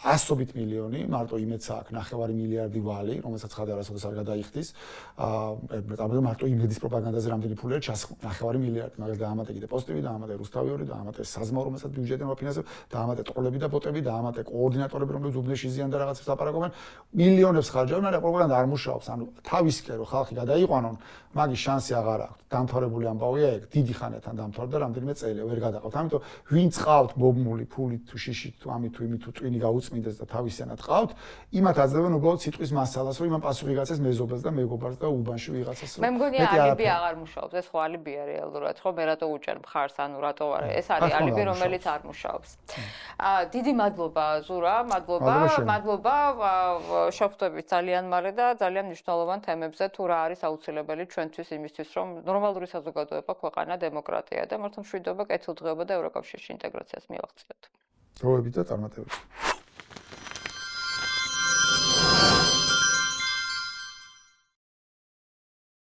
ასობით მილიონი, მარტო იმედს აქვს 9 მილიარდი ვალი, რომელსაც ხარ არასოდეს არ გადაიხდის. მარტო იმედის პროპაგანდაზე რამდენი ფული არის ჩასხმული 9 მილიარდი, მაგას დაამატე კიდე პოზიტივი, დაამატე რუსთავი 2, დაამატე საზმაო, რომელსაც ბიუჯეტიდან ვაფინანსებ, დაამატე ტყოლები ბოტები და ბოტები დაამატე კოორდინატორები, რომლებიც უბნეში ზიან და რაღაცებს აპარაკობენ, მილიონებს ხარჯავენ, მაგრამ პროპაგანდა არ მუშაობს. ანუ თავისკენ რომ ხალხი გადაიყვანონ, მაგის შანსი აღარ აქვს. დამთავრებული ამბავია ეგ, დიდი ხანიდან დამთავრდა, რამდენიმე წელი ვერ გადაყავთ. ამიტომ ვინც ყავთ მობმული ფულით თუ შიშით თუ ამით თუ იმით თუ ტვინი გაუწმინდეს და თავისენად ყავთ, იმათ აძლევენ უბრალოდ სიტყვის მასალას, რომ იმან პასუხი გაცეს მეზობელს და მეგობარს და უბანში ვიღაცას. მე მგონია ალიბი აღარ მუშაობს, ეს ხო ალიბია რეალურად, ხო მე რატო უჭერ მხარს, ანუ რატო არა, ეს არის ალიბი, რომელიც არ მუშაობს. დიდი მადლობა ზურა, მადლობა, შევხვდებით ძალიან მალე და ძალიან მნიშვნელოვან თემებზე, თუ რა არის აუცილებელი ჩვენთვის იმისთვის, რომ ნორმალური საზოგადოება, ქვეყანა, დემოკრატია და მართლმშვიდობა, კეთილდღეობა და ევროკავშირში ინტეგრაციას მივახციოთ. დროებით და წარმატებით.